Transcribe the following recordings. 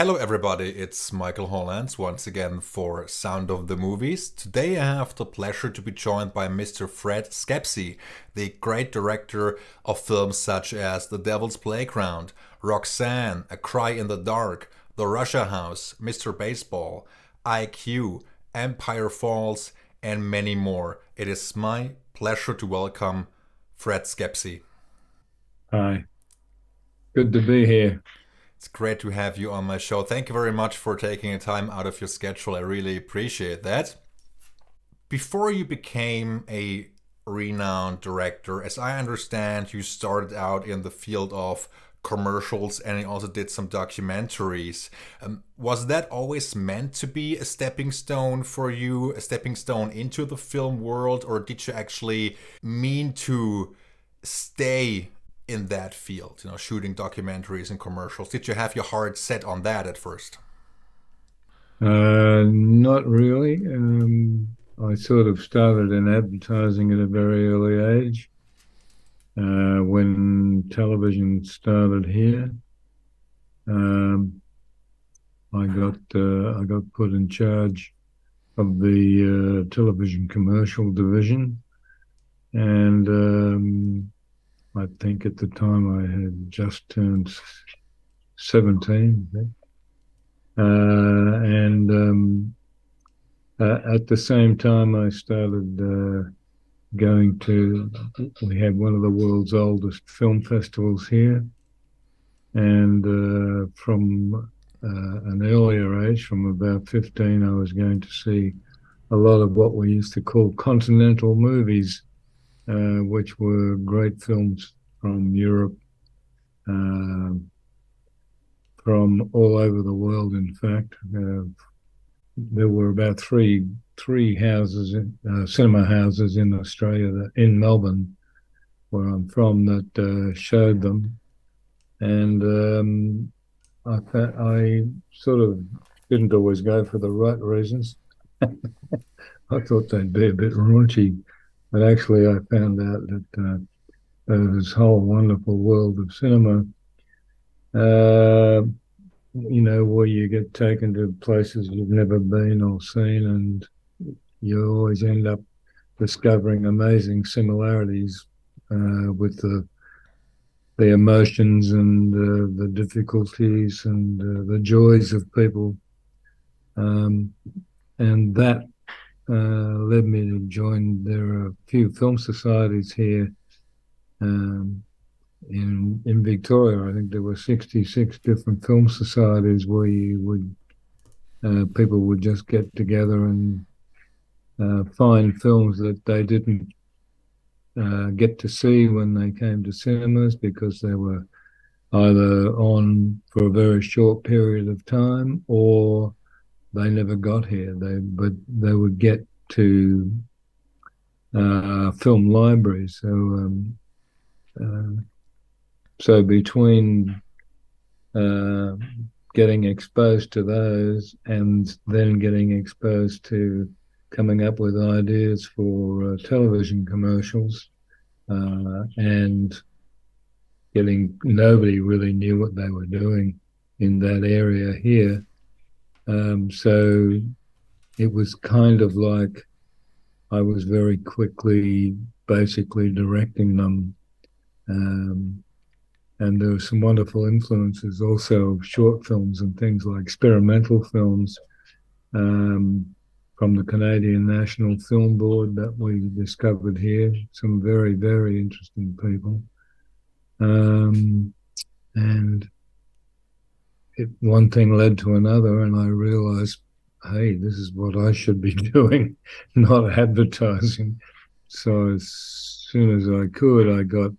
Hello, everybody. It's Michael Hollands once again for Sound of the Movies. Today I have the pleasure to be joined by Mr. Fred Schepisi, the great director of films such as The Devil's Playground, Roxanne, A Cry in the Dark, The Russia House, Mr. Baseball, IQ, Empire Falls, and many more. It is my pleasure to welcome Fred Schepisi. Hi, good to be here. It's great to have you on my show. Thank you very much for taking a time out of your schedule. I really appreciate that. Before you became a renowned director, as I understand, you started out in the field of commercials and you also did some documentaries. Was that always meant to be a stepping stone for you, a stepping stone into the film world, or did you actually mean to stay in that field, shooting documentaries and commercials? Did you have your heart set on that at first? Not really. I sort of started in advertising at a very early age when television started here. Um, I got put in charge of the television commercial division, and I think at the time I had just turned 17. At the same time, I started going to, we had one of the world's oldest film festivals here. And from an earlier age, from about 15, I was going to see a lot of what we used to call continental movies, which were great films from Europe, uh, from all over the world, in fact. There were about three houses, cinema houses in Australia, in Melbourne, where I'm from, that showed them, and I sort of didn't always go for the right reasons. I thought they'd be a bit raunchy, but actually I found out that this whole wonderful world of cinema, uh, where you get taken to places you've never been or seen, and you always end up discovering amazing similarities with the emotions and the difficulties and the joys of people, um, and that led me to join. There are a few film societies here um, in Victoria. I think there were 66 different film societies where you would people would just get together and find films that they didn't get to see when they came to cinemas because they were either on for a very short period of time or they never got here. But they would get to film libraries. Uh, so between uh, getting exposed to those and then getting exposed to coming up with ideas for television commercials, and getting nobody really knew what they were doing in that area here. So it was kind of like I was very quickly basically directing them. And there were some wonderful influences also of short films and things like experimental films, um, from the Canadian National Film Board that we discovered here. Some very, very interesting people. Um, and one thing led to another, and I realized, hey, this is what I should be doing, not advertising. So as soon as I could, I got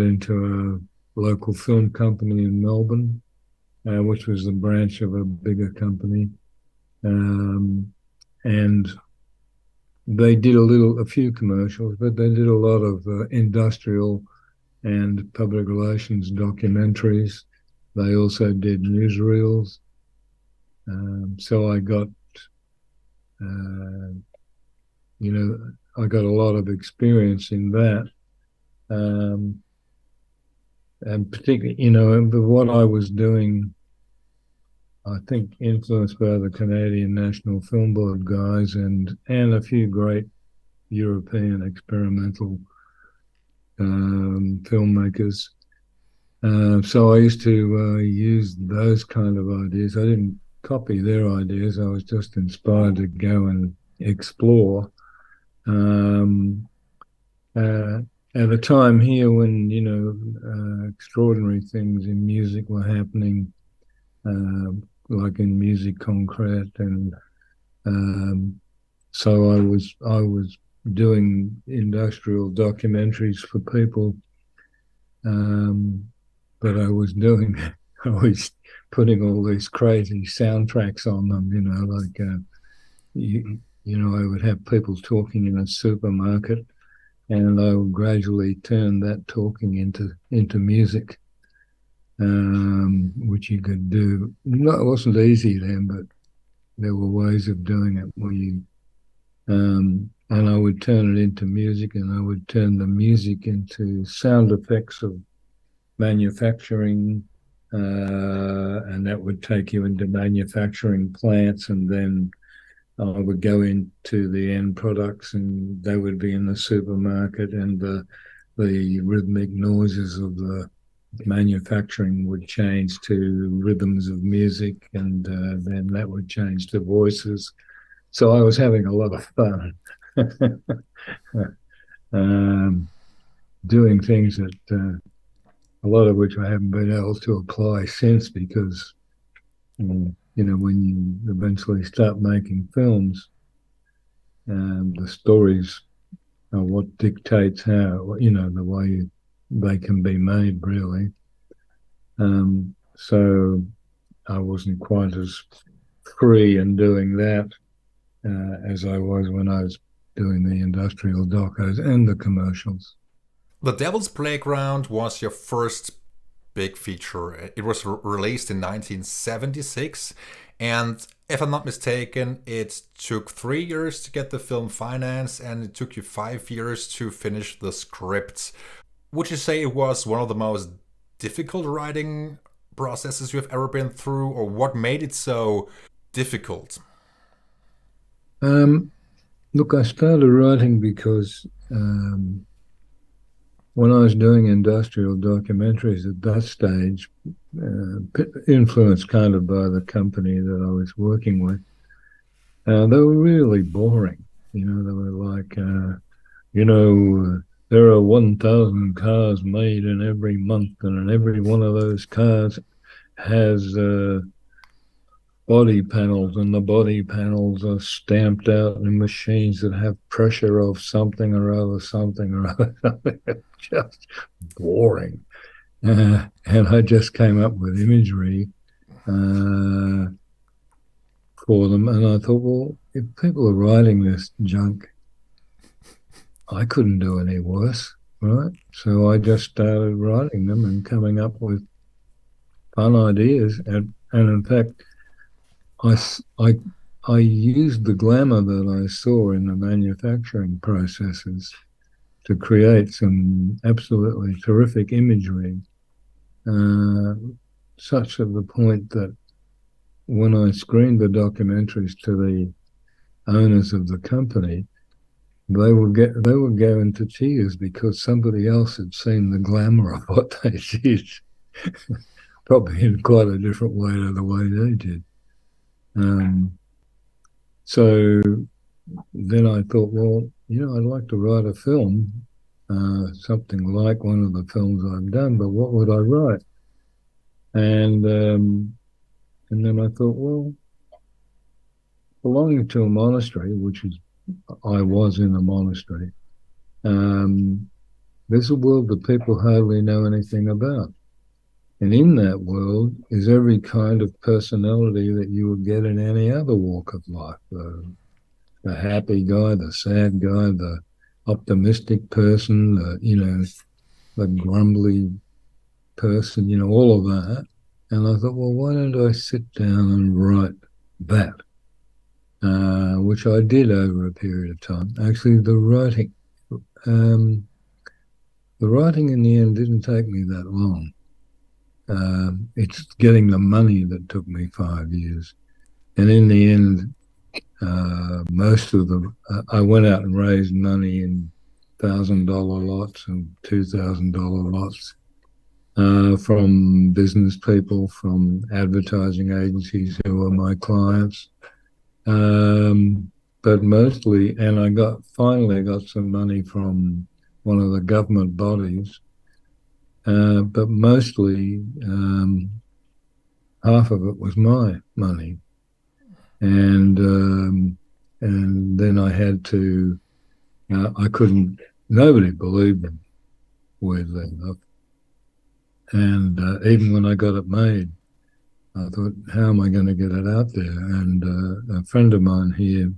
into a local film company in Melbourne, which was a branch of a bigger company, and they did a few commercials, but they did a lot of industrial and public relations documentaries. They also did newsreels. So uh, I got a lot of experience in that. Um, and particularly, what I was doing I think influenced by the Canadian National Film Board guys and a few great European experimental filmmakers. So I used to use those kind of ideas. I didn't copy their ideas. I was just inspired to go and explore. Um, uh, at a time here when, extraordinary things in music were happening, like in Music Concrete, and so I was doing industrial documentaries for people, but I was doing I was putting all these crazy soundtracks on them, like I would have people talking in a supermarket, and I would gradually turn that talking into music, which you could do. No, it wasn't easy then, but there were ways of doing it where and I would turn it into music, and I would turn the music into sound effects of manufacturing, and that would take you into manufacturing plants, and then I would go into the end products, and they would be in the supermarket, and the rhythmic noises of the manufacturing would change to rhythms of music, and then that would change to voices. So I was having a lot of fun doing things that a lot of which I haven't been able to apply since, because when you eventually start making films, the stories are what dictates how, the way they can be made, really. So I wasn't quite as free in doing that as I was when I was doing the industrial docos and the commercials. The Devil's Playground was your first big feature. It was released in 1976, and if I'm not mistaken, it took 3 years to get the film financed, and it took you 5 years to finish the script. Would you say it was one of the most difficult writing processes you've ever been through, or what made it so difficult? Look, I started writing because when I was doing industrial documentaries at that stage, influenced kind of by the company that I was working with, they were really boring. They were like, there are 1,000 cars made in every month, and every one of those cars has body panels, and the body panels are stamped out in machines that have pressure of something or other, something or other. Just boring. And I just came up with imagery for them. And I thought, well, if people are writing this junk, I couldn't do any worse, right? So I just started writing them and coming up with fun ideas. And in fact, I used the glamour that I saw in the manufacturing processes to create some absolutely terrific imagery, such at the point that when I screened the documentaries to the owners of the company, they would go into tears because somebody else had seen the glamour of what they did, probably in quite a different way to the way they did. So then I thought, well, I'd like to write a film, something like one of the films I've done, but what would I write? And then I thought, well, belonging to a monastery, I was in a monastery, there's a world that people hardly know anything about. And in that world is every kind of personality that you would get in any other walk of life. The happy guy, the sad guy, the optimistic person, the grumbly person, all of that. And I thought, well, why don't I sit down and write that? Which I did over a period of time. Actually, the writing in the end didn't take me that long. it's getting the money that took me 5 years. And in the end, most of them, I went out and raised money in $1,000 lots and $2,000 lots from business people, from advertising agencies who were my clients. But mostly, and finally got some money from one of the government bodies, but mostly half of it was my money. And then I had to, I couldn't, nobody believed them, weirdly enough. And even when I got it made, I thought, how am I going to get it out there? And a friend of mine here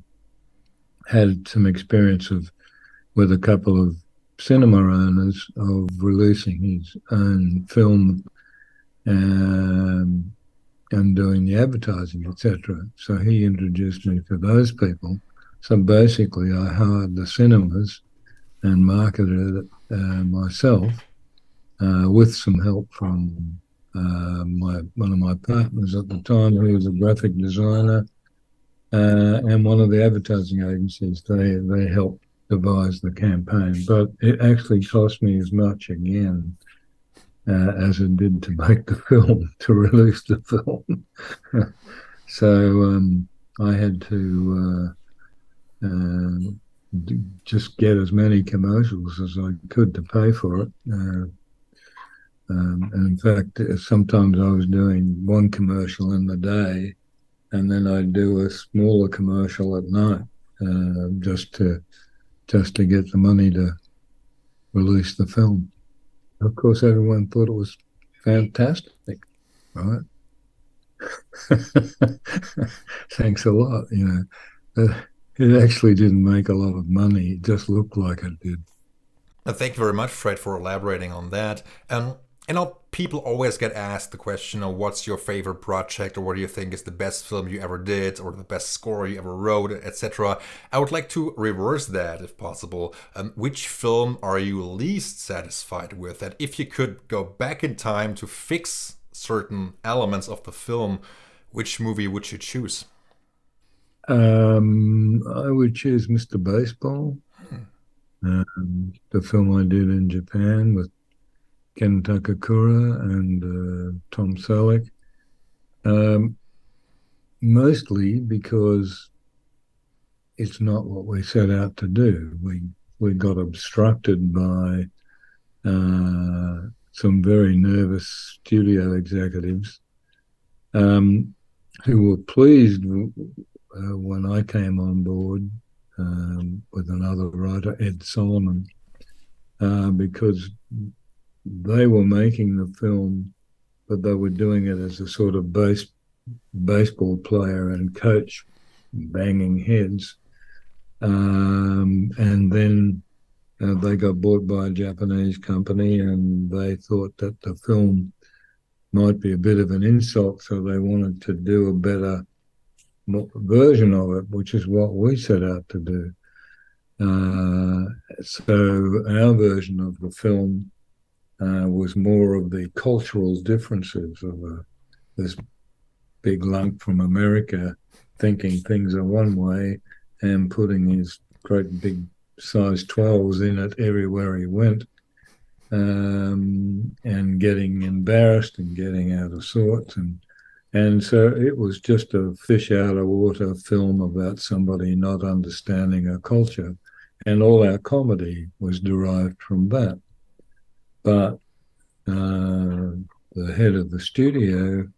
had some experience with a couple of cinema owners of releasing his own film and doing the advertising, etc. So he introduced me to those people. So basically, I hired the cinemas and marketed it myself with some help from one of my partners at the time, who was a graphic designer, and one of the advertising agencies. They helped devise the campaign, but it actually cost me as much again as it did to make the film, to release the film. So I had to just get as many commercials as I could to pay for it. And in fact, sometimes I was doing one commercial in the day, and then I'd do a smaller commercial at night, just to get the money to release the film. Of course, everyone thought it was fantastic, right? Thanks a lot. It actually didn't make a lot of money. It just looked like it did. Thank you very much, Fred, for elaborating on that. People always get asked the question of what's your favorite project, or what do you think is the best film you ever did, or the best score you ever wrote, etc. I would like to reverse that, if possible. Which film are you least satisfied with? That if you could go back in time to fix certain elements of the film, which movie would you choose? I would choose Mr. Baseball, the film I did in Japan with Ken Takakura and Tom Selleck, mostly because it's not what we set out to do. We got obstructed by some very nervous studio executives who were pleased when I came on board with another writer, Ed Solomon, because they were making the film, but they were doing it as a sort of baseball player and coach banging heads. And then they got bought by a Japanese company, and they thought that the film might be a bit of an insult, so they wanted to do a better version of it, which is what we set out to do. So our version of the film was more of the cultural differences of this big lump from America thinking things are one way and putting his great big size 12s in it everywhere he went, and getting embarrassed and getting out of sorts. And so it was just a fish out of water film about somebody not understanding a culture. And all our comedy was derived from that. But the head of the studio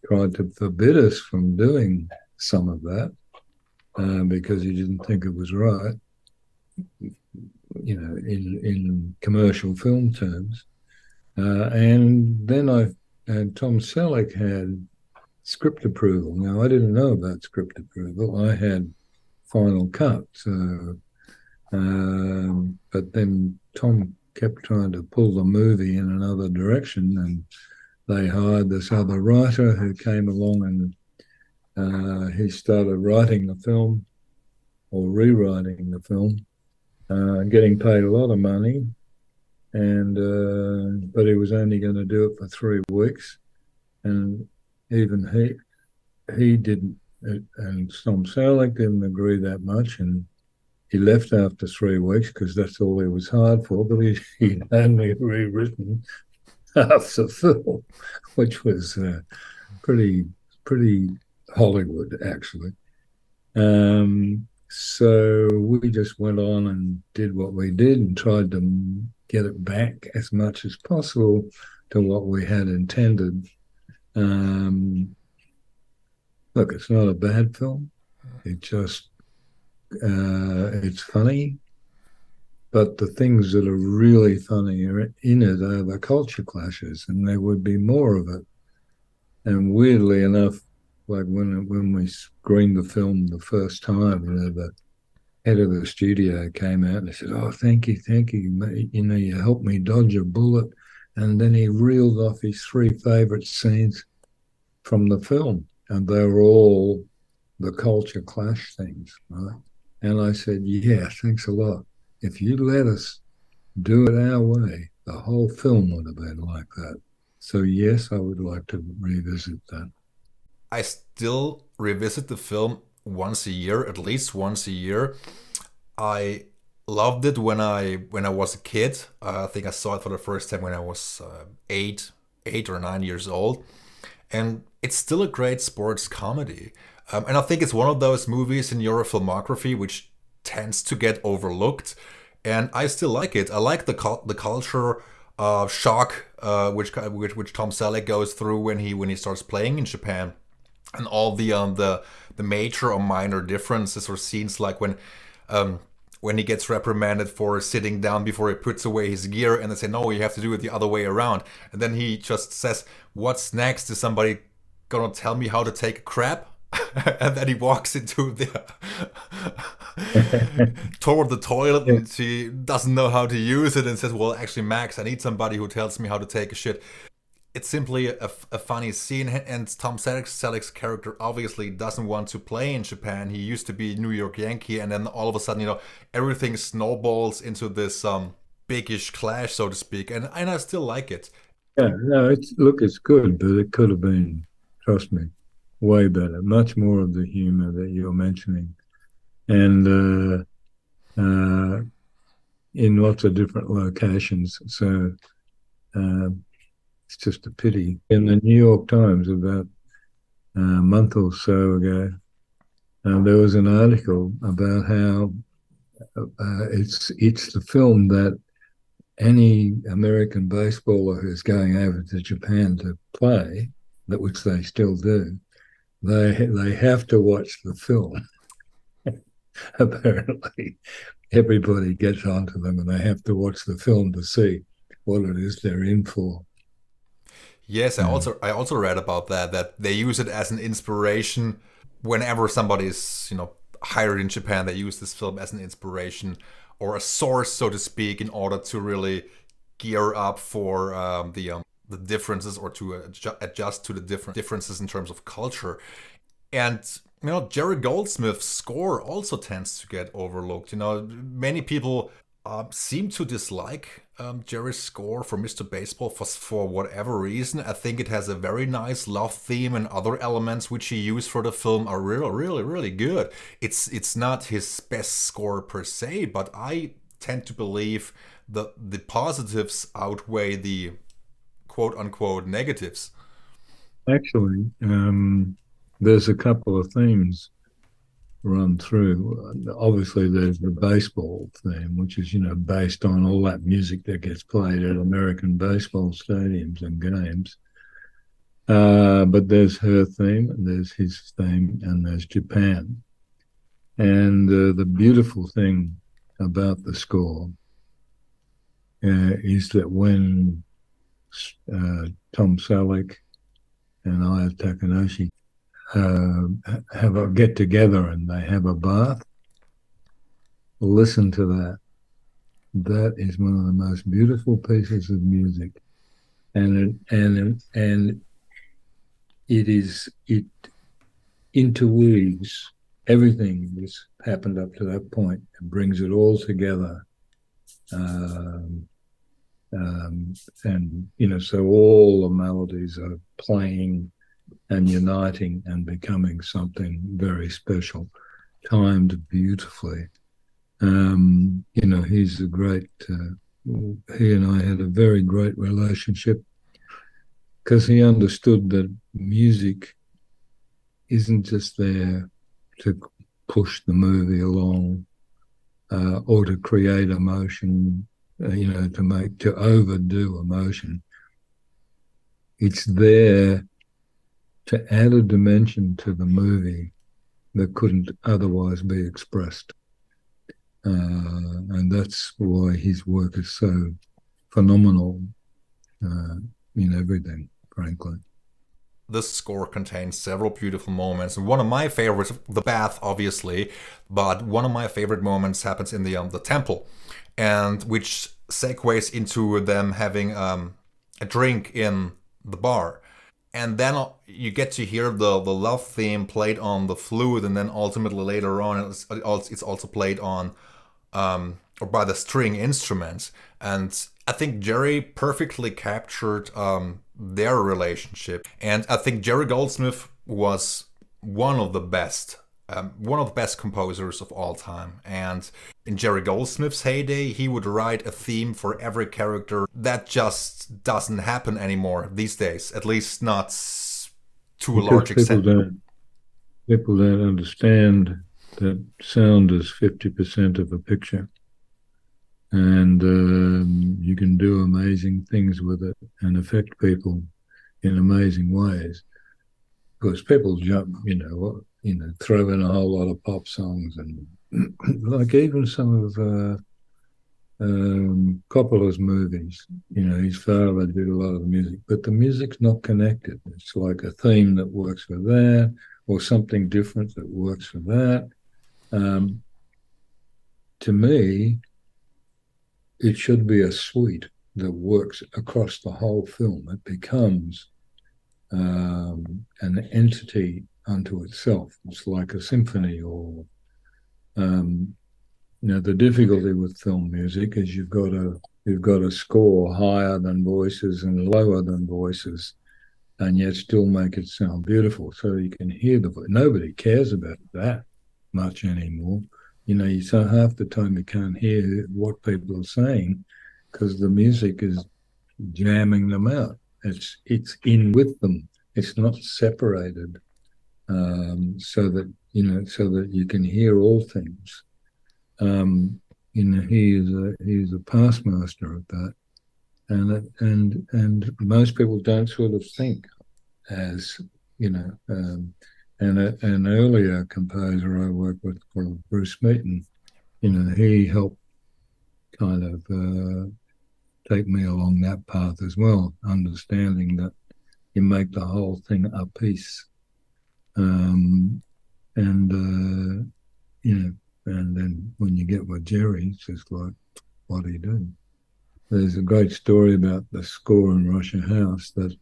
tried to forbid us from doing some of that because he didn't think it was right, in commercial film terms. And then Tom Selleck had script approval. Now, I didn't know about script approval. I had final cut. So, but then Tom kept trying to pull the movie in another direction, and they hired this other writer who came along, and he started writing the film or rewriting the film, getting paid a lot of money. and but he was only going to do it for 3 weeks, and even he didn't, and Tom Selleck didn't agree that much, and he left after 3 weeks because that's all he was hired for. But he'd only rewritten half the film, which was pretty pretty Hollywood actually. So we just went on and did what we did and tried to get it back as much as possible to what we had intended. Um, Look, it's not a bad film. It just it's funny, but the things that are really funny are in it are the culture clashes, and there would be more of it. And weirdly enough, like when we screened the film the first time, the head of the studio came out and he said, "Oh, thank you, mate. You helped me dodge a bullet." And then he reeled off his three favourite scenes from the film, and they were all the culture clash things, right? And I said, "Yeah, thanks a lot. If you let us do it our way, the whole film would have been like that." So yes, I would like to revisit that. I still revisit the film once a year, at least once a year. I loved it when I was a kid. I think I saw it for the first time when I was 8 or 9 years old, and it's still a great sports comedy. And I think it's one of those movies in your filmography which tends to get overlooked, and I still like it. I like the culture shock which Tom Selleck goes through when he starts playing in Japan, and all the major or minor differences or scenes like when he gets reprimanded for sitting down before he puts away his gear, and they say no, you have to do it the other way around, and then he just says, "What's next? Is somebody gonna tell me how to take a crap?" And then he walks into the toward the toilet, Yeah, and she doesn't know how to use it and says, "Well, actually, Max, I need somebody who tells me how to take a shit." It's simply a funny scene, and Tom Selleck's character obviously doesn't want to play in Japan. He used to be New York Yankee, and then all of a sudden, everything snowballs into this bigish clash, so to speak, and I still like it. no, it's good, but it could have been, trust me, way better. Much more of the humor that you're mentioning, and in lots of different locations. So uh, it's just a pity. In the New York Times about a month or so ago, there was an article about how it's the film that any American baseballer who's going over to Japan to play, that which they still do, they have to watch the film. Apparently, everybody gets onto them, and they have to watch the film to see what it is they're in for. Yes, I Yeah. also I also read about that they use it as an inspiration whenever somebody's hired in Japan. They use this film as an inspiration or a source, so to speak, in order to really gear up for the differences, or to adjust to the differences in terms of culture. And Jerry Goldsmith's score also tends to get overlooked. Many people seem to dislike Jerry's score for Mr. Baseball for whatever reason. I think it has a very nice love theme, and other elements which he used for the film are really, really, really good. It's not his best score per se, but I tend to believe the positives outweigh the quote unquote negatives. Actually, there's a couple of themes run through. Obviously, there's the baseball theme, which is based on all that music that gets played at American baseball stadiums and games. But there's her theme, and there's his theme, and there's Japan. And the beautiful thing about the score is that when Tom Selleck and Aya Takanoshi have a get together and they have a bath, listen to that. That is one of the most beautiful pieces of music, and it interweaves everything that's happened up to that point and brings it all together. Um, And, so all the melodies are playing and uniting and becoming something very special, timed beautifully. He's a great, he and I had a very great relationship because he understood that music isn't just there to push the movie along or to create emotion, to overdo emotion. It's there to add a dimension to the movie that couldn't otherwise be expressed. And that's why his work is so phenomenal in everything, frankly. This score contains several beautiful moments. One of my favorites, the bath, obviously, but one of my favorite moments happens in the temple, and which segues into them having a drink in the bar. And then you get to hear the love theme played on the flute, and then ultimately later on it's also played on or by the string instruments. And I think Jerry perfectly captured their relationship. And I think Jerry Goldsmith was one of the best composers of all time. And in Jerry Goldsmith's heyday, he would write a theme for every character. That just doesn't happen anymore these days, at least not to a large extent. People don't understand that sound is 50% of a picture. And you can do amazing things with it and affect people in amazing ways. Because people jump, throw in a whole lot of pop songs, and like even some of Coppola's movies, his father did a lot of the music, but the music's not connected. It's like a theme that works for that, or something different that works for that. To me, it should be a suite that works across the whole film. It becomes an entity unto itself. It's like a symphony, or the difficulty with film music is you've got to score higher than voices and lower than voices, and yet still make it sound beautiful, so you can hear the voice. Nobody cares about that much anymore. So half the time you can't hear what people are saying because the music is jamming them out. It's in with them. It's not separated, so that you can hear all things. He is a past master of that, and most people don't sort of think as And an earlier composer I worked with called Bruce Smeaton, he helped kind of take me along that path as well, understanding that you make the whole thing a piece. And then when you get with Jerry, it's just like, what do you do? There's a great story about the score in Russia House that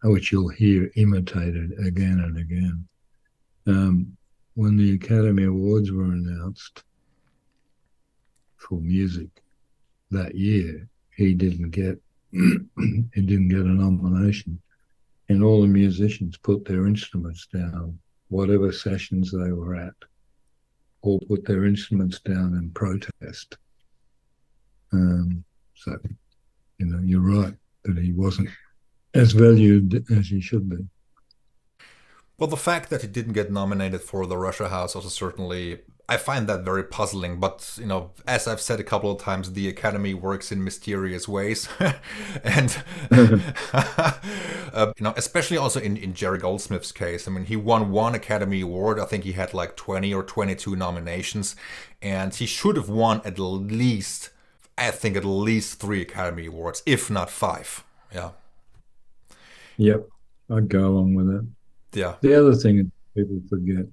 which you'll hear imitated again and again. When the Academy Awards were announced for music that year, he didn't get a nomination, and all the musicians put their instruments down, whatever sessions they were at, all put their instruments down in protest. So, you're right that he wasn't as valued as he should be. Well, the fact that he didn't get nominated for the Russia House also certainly, I find that very puzzling. But, as I've said a couple of times, the Academy works in mysterious ways. And, especially also in Jerry Goldsmith's case. I mean, he won one Academy Award. I think he had like 20 or 22 nominations. And he should have won at least 3 Academy Awards, if not 5. Yeah. Yep, I'd go along with that. Yeah. The other thing people forget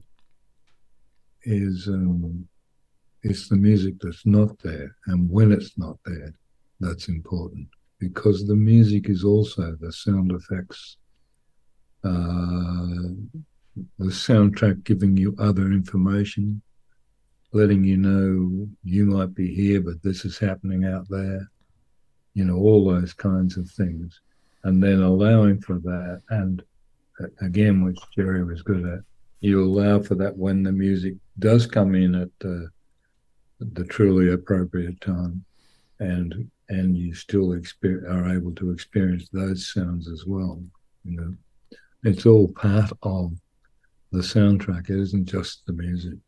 is it's the music that's not there, and when it's not there, that's important, because the music is also the sound effects, the soundtrack giving you other information, letting you know you might be here, but this is happening out there, all those kinds of things. And then allowing for that. And again, which Jerry was good at, you allow for that when the music does come in at the truly appropriate time. And you still are able to experience those sounds as well. It's all part of the soundtrack. It isn't just the music.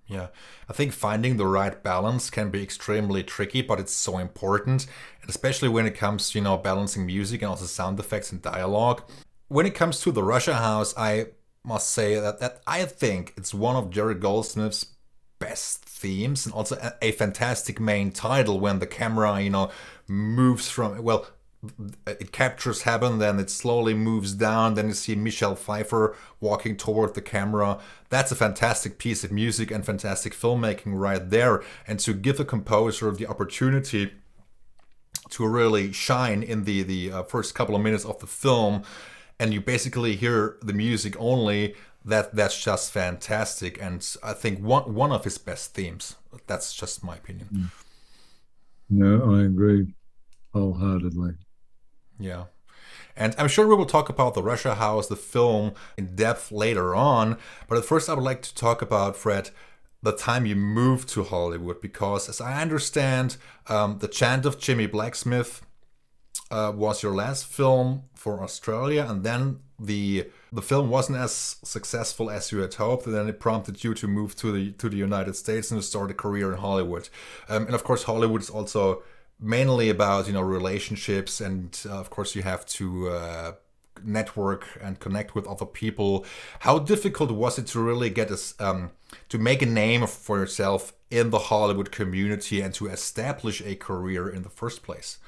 Yeah. I think finding the right balance can be extremely tricky, but it's so important, and especially when it comes to balancing music and also sound effects and dialogue. When it comes to the Russia House, I must say that I think it's one of Jerry Goldsmith's best themes, and also a fantastic main title when the camera moves from, well, it captures heaven, then it slowly moves down, then you see Michelle Pfeiffer walking toward the camera. That's a fantastic piece of music and fantastic filmmaking right there. And to give the composer the opportunity to really shine in the first couple of minutes of the film, and you basically hear the music only, that's just fantastic. And I think one of his best themes. That's just my opinion. No, I agree wholeheartedly. Yeah. And I'm sure we will talk about the Russia House, the film, in depth later on. But at first I would like to talk about, Fred, the time you moved to Hollywood. Because as I understand, The Chant of Jimmy Blacksmith was your last film for Australia. And then the film wasn't as successful as you had hoped. And then it prompted you to move to the United States and to start a career in Hollywood. And of course, Hollywood is also mainly about relationships, and of course you have to network and connect with other people. How difficult was it to really get to make a name for yourself in the Hollywood community and to establish a career in the first place?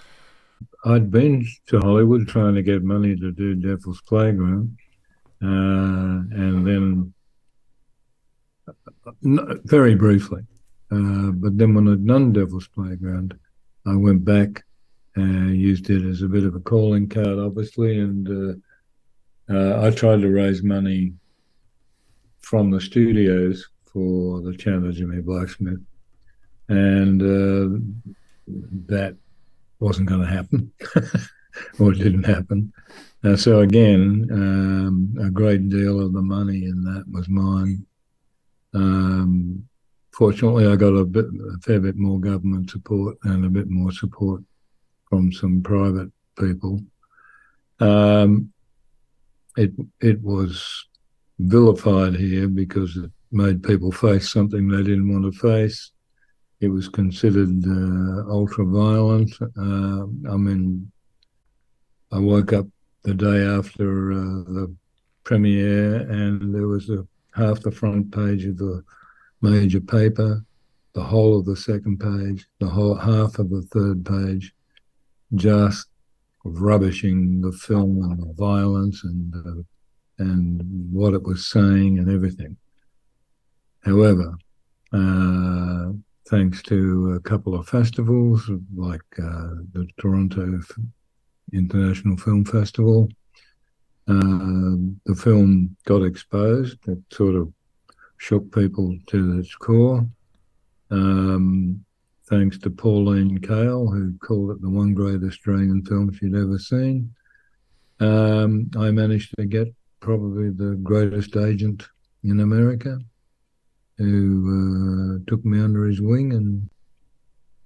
I'd been to Hollywood trying to get money to do Devil's Playground, and then very briefly, but then when I'd done Devil's Playground, I went back and used it as a bit of a calling card, obviously, and I tried to raise money from the studios for the Chant of Jimmy Blacksmith, and that wasn't going to happen, or it didn't happen. So again, a great deal of the money in that was mine. Fortunately, I got a fair bit more government support and a bit more support from some private people. It was vilified here because it made people face something they didn't want to face. It was considered ultra-violent. I woke up the day after the premiere and there was half the front page of the major paper, the whole of the second page, the whole half of the third page, just rubbishing the film and the violence and what it was saying and everything. However, thanks to a couple of festivals like the Toronto International Film Festival, the film got exposed. It sort of shook people to its core. Thanks to Pauline Kael, who called it the one great Australian film she'd ever seen. I managed to get probably the greatest agent in America, who took me under his wing,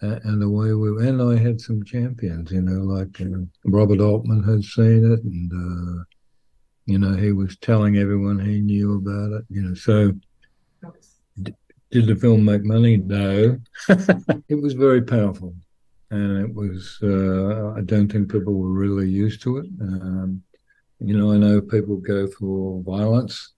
and away we went. And I had some champions, like Robert Altman had seen it, and he was telling everyone he knew about it. So did the film make money? No. It was very powerful, and it was. I don't think people were really used to it. I know people go for violence,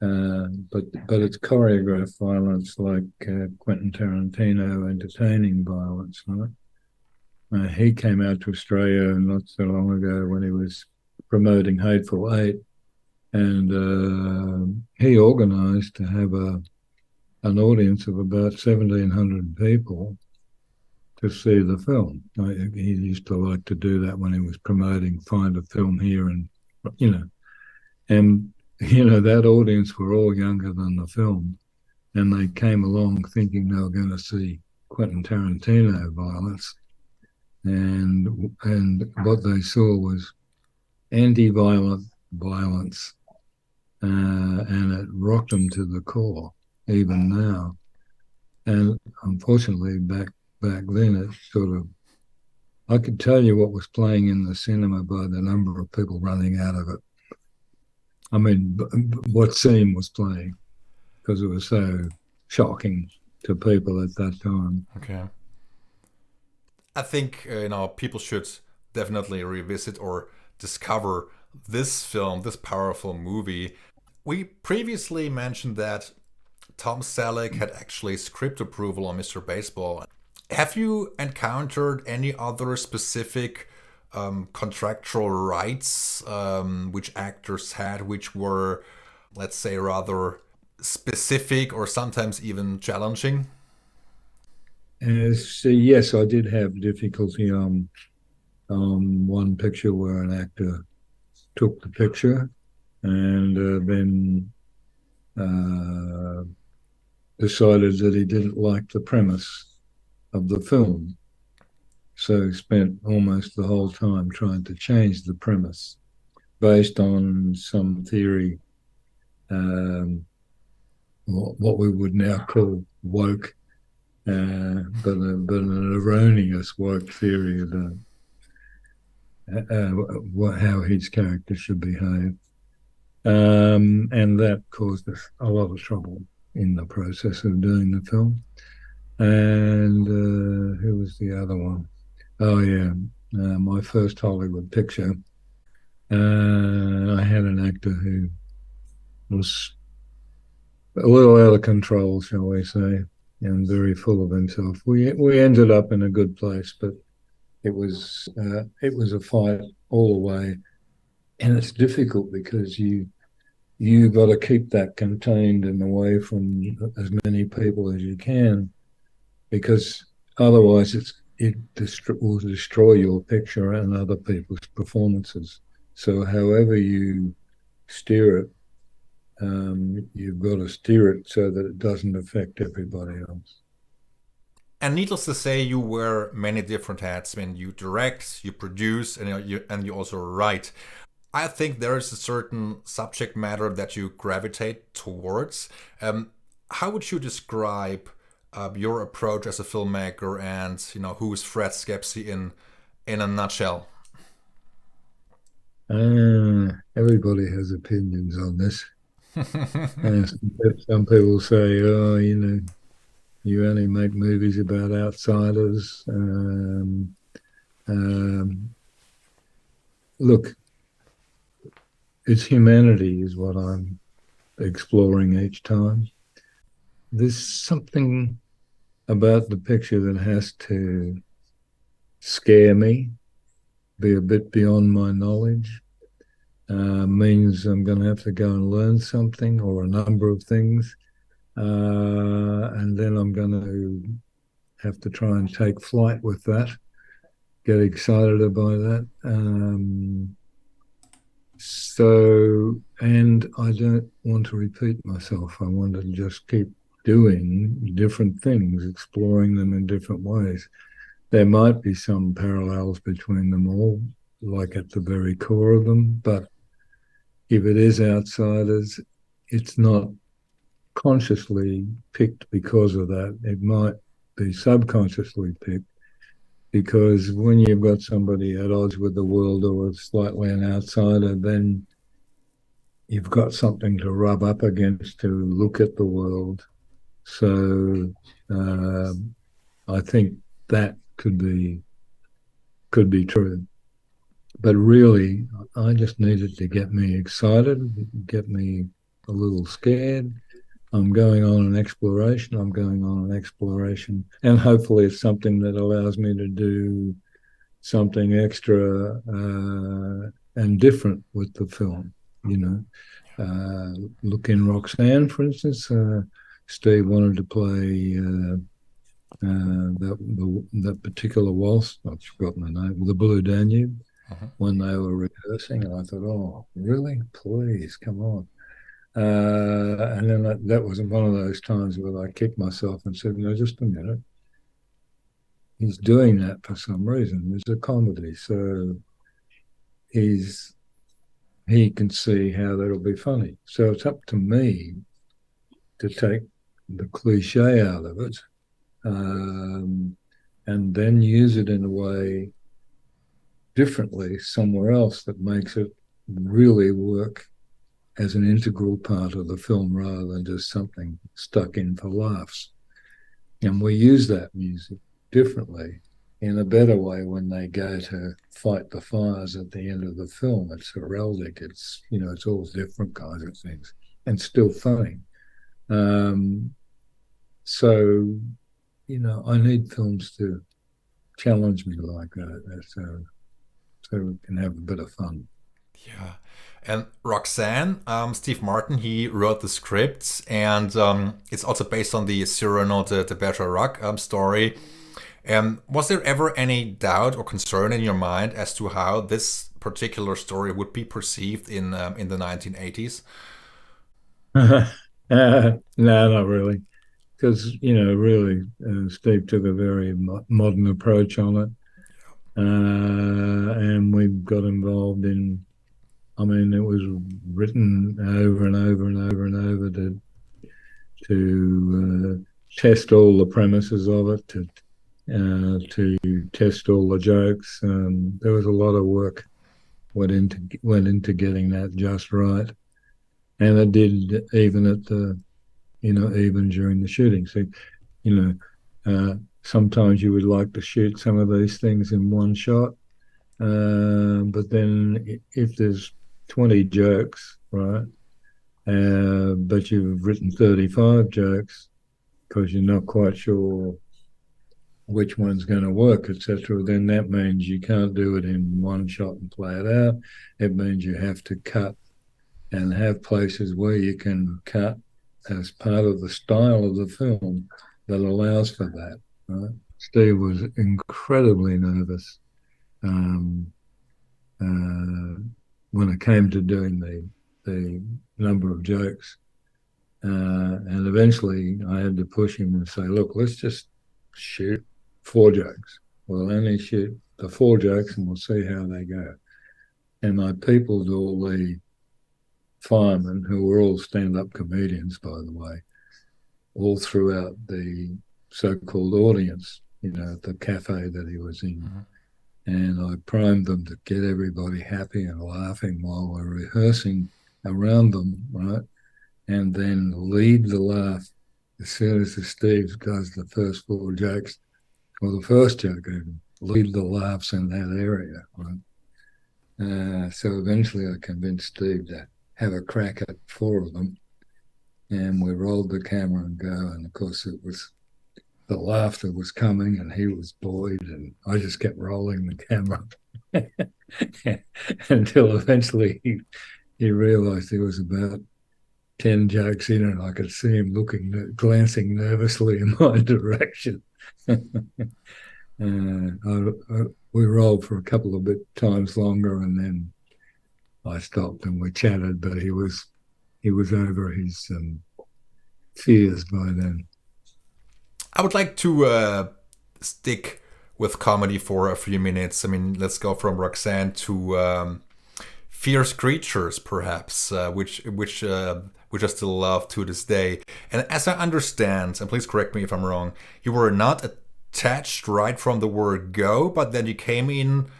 but it's choreographed violence, like Quentin Tarantino entertaining violence. Right? He came out to Australia not so long ago when he was promoting Hateful Eight, and he organised to have an audience of about 1,700 people to see the film. He used to like to do that when he was promoting Find a Film Here, and that audience were all younger than the film, and they came along thinking they were going to see Quentin Tarantino violence, and what they saw was anti-violent violence, and it rocked them to the core, even now. And unfortunately, back then, it sort of, I could tell you what was playing in the cinema by the number of people running out of it. I mean, what scene was playing, because it was so shocking to people at that time. Okay. I think people should definitely revisit or discover this film, this powerful movie. We previously mentioned that Tom Selleck had actually script approval on Mr. Baseball. Have you encountered any other specific contractual rights which actors had, which were, let's say, rather specific or sometimes even challenging? So yes, I did have difficulty on one picture where an actor took the picture and then decided that he didn't like the premise of the film. So spent almost the whole time trying to change the premise based on some theory, what we would now call woke, but an erroneous woke theory about how his character should behave. And that caused us a lot of trouble in the process of doing the film. And who was the other one? Oh, yeah, my first Hollywood picture. I had an actor who was a little out of control, shall we say, and very full of himself. We ended up in a good place, but it was a fight all the way, and it's difficult because you got to keep that contained and away from as many people as you can, because otherwise it will destroy your picture and other people's performances. So however you steer it, you've got to steer it so that it doesn't affect everybody else. And needless to say, you wear many different hats when you direct, you produce, and you also write. I think there is a certain subject matter that you gravitate towards. How would you describe your approach as a filmmaker, and who is Fred Schepisi in a nutshell? Everybody has opinions on this. Some people say, "Oh, you only make movies about outsiders." Look, it's humanity is what I'm exploring each time. There's something about the picture that has to scare me, be a bit beyond my knowledge. Means I'm going to have to go and learn something or a number of things. And then I'm going to have to try and take flight with that, get excited about that. And I don't want to repeat myself. I want to just keep doing different things, exploring them in different ways. There might be some parallels between them all, like at the very core of them, but if it is outsiders, it's not consciously picked because of that. It might be subconsciously picked because when you've got somebody at odds with the world or slightly an outsider, then you've got something to rub up against to look at the world. So I think that could be true. But really, I just needed to get me excited, get me a little scared. I'm going on an exploration. And hopefully it's something that allows me to do something extra and different with the film, Look in Roxanne, for instance, Steve wanted to play that particular waltz. I've forgotten the name, the Blue Danube, when they were rehearsing. And I thought, oh, really? Please, come on. And then that was one of those times where I kicked myself and said, no, just a minute. He's doing that for some reason. It's a comedy. So he can see how that'll be funny. So it's up to me to take the cliche out of it, and then use it in a way differently somewhere else that makes it really work as an integral part of the film rather than just something stuck in for laughs. And we use that music differently in a better way when they go to fight the fires at the end of the film. It's heraldic. It's, it's all different kinds of things and still funny. So, I need films to challenge me like that, so we can have a bit of fun. Yeah. And Roxanne, Steve Martin, he wrote the script, and it's also based on the Cyrano de Bergerac story. Was there ever any doubt or concern in your mind as to how this particular story would be perceived in the 1980s? No, not really, because really, Steve took a very modern approach on it, and we got involved in. I mean, it was written over and over and over and over to test all the premises of it, to test all the jokes. There was a lot of work went into getting that just right, and it did even at the even during the shooting. So, sometimes you would like to shoot some of these things in one shot, but then if there's 20 jokes, right, but you've written 35 jokes because you're not quite sure which one's going to work, etc., then that means you can't do it in one shot and play it out. It means you have to cut and have places where you can cut as part of the style of the film that allows for that. Right? Steve was incredibly nervous when it came to doing the number of jokes, and eventually I had to push him and say, "Look, let's just shoot 4 jokes. We'll only shoot the 4 jokes, and we'll see how they go." And I peopled all the firemen, who were all stand-up comedians, by the way, all throughout the so-called audience, at the cafe that he was in. Mm-hmm. And I primed them to get everybody happy and laughing while we're rehearsing around them, right? And then lead the laugh as soon as the Steve does the first 4 jokes, or the first joke even, lead the laughs in that area, right? So eventually I convinced Steve to have a crack at 4 of them, and we rolled the camera and go. And of course, it was the laughter was coming, and he was buoyed, and I just kept rolling the camera until eventually he realized he was about 10 jokes in, and I could see him glancing nervously in my direction. We rolled for a couple of times longer, and then I stopped and we chatted, but he was over his fears by then. I would like to stick with comedy for a few minutes. I mean, let's go from Roxanne to Fierce Creatures, perhaps, which I still love to this day. And as I understand, and please correct me if I'm wrong, you were not attached right from the word go, but then you came in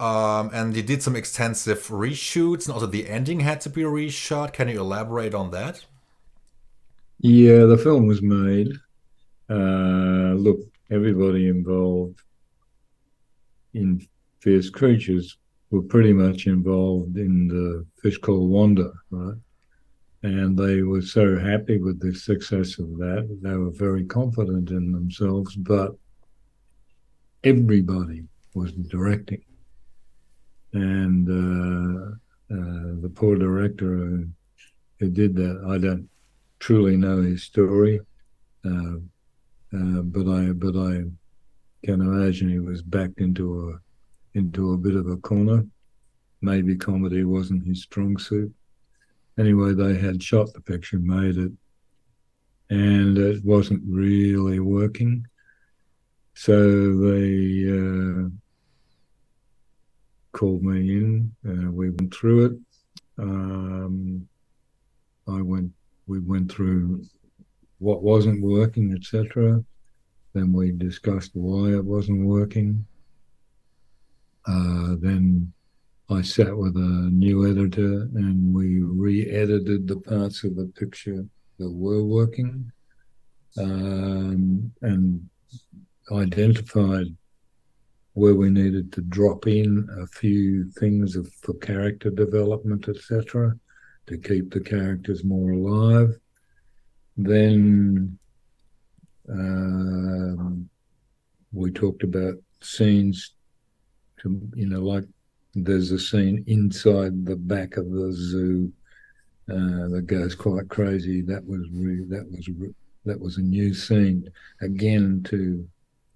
and you did some extensive reshoots, and also the ending had to be reshot. Can you elaborate on that? Yeah, the film was made. Look, everybody involved in Fierce Creatures were pretty much involved in the Fish Called Wanda, right? And they were so happy with the success of that. They were very confident in themselves, but everybody was directing. And the poor director who did that, I don't truly know his story, but I can imagine he was backed into a bit of a corner. Maybe comedy wasn't his strong suit. anyway, they had shot the picture, made it, and it wasn't really working. So they called me in. We went through it. Um, we went through what wasn't working, etc. Then we discussed why it wasn't working. Then I sat with a new editor and we re-edited the parts of the picture that were working, and identified where we needed to drop in a few things for character development, etc., to keep the characters more alive. Then we talked about scenes to, like there's a scene inside the back of the zoo that goes quite crazy. That was a new scene, again, to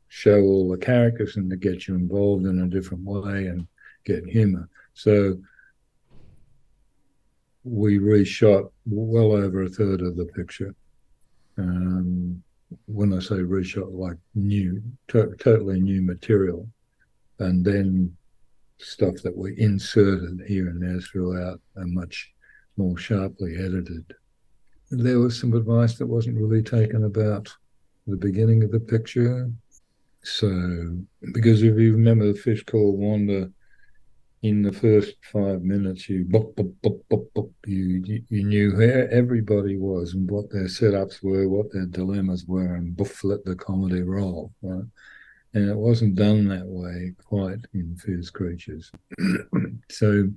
show all the characters and to get you involved in a different way and get humor. So we reshot well over a third of the picture. When I say reshot, like new, totally new material, and then stuff that we inserted here and there throughout are much more sharply edited. There was some advice that wasn't really taken about the beginning of the picture. So, because if you remember the fish called Wanda, in the first 5 minutes, you knew who everybody was and what their setups were, what their dilemmas were, and boof, let the comedy roll, right? And it wasn't done that way quite in Fierce Creatures. So,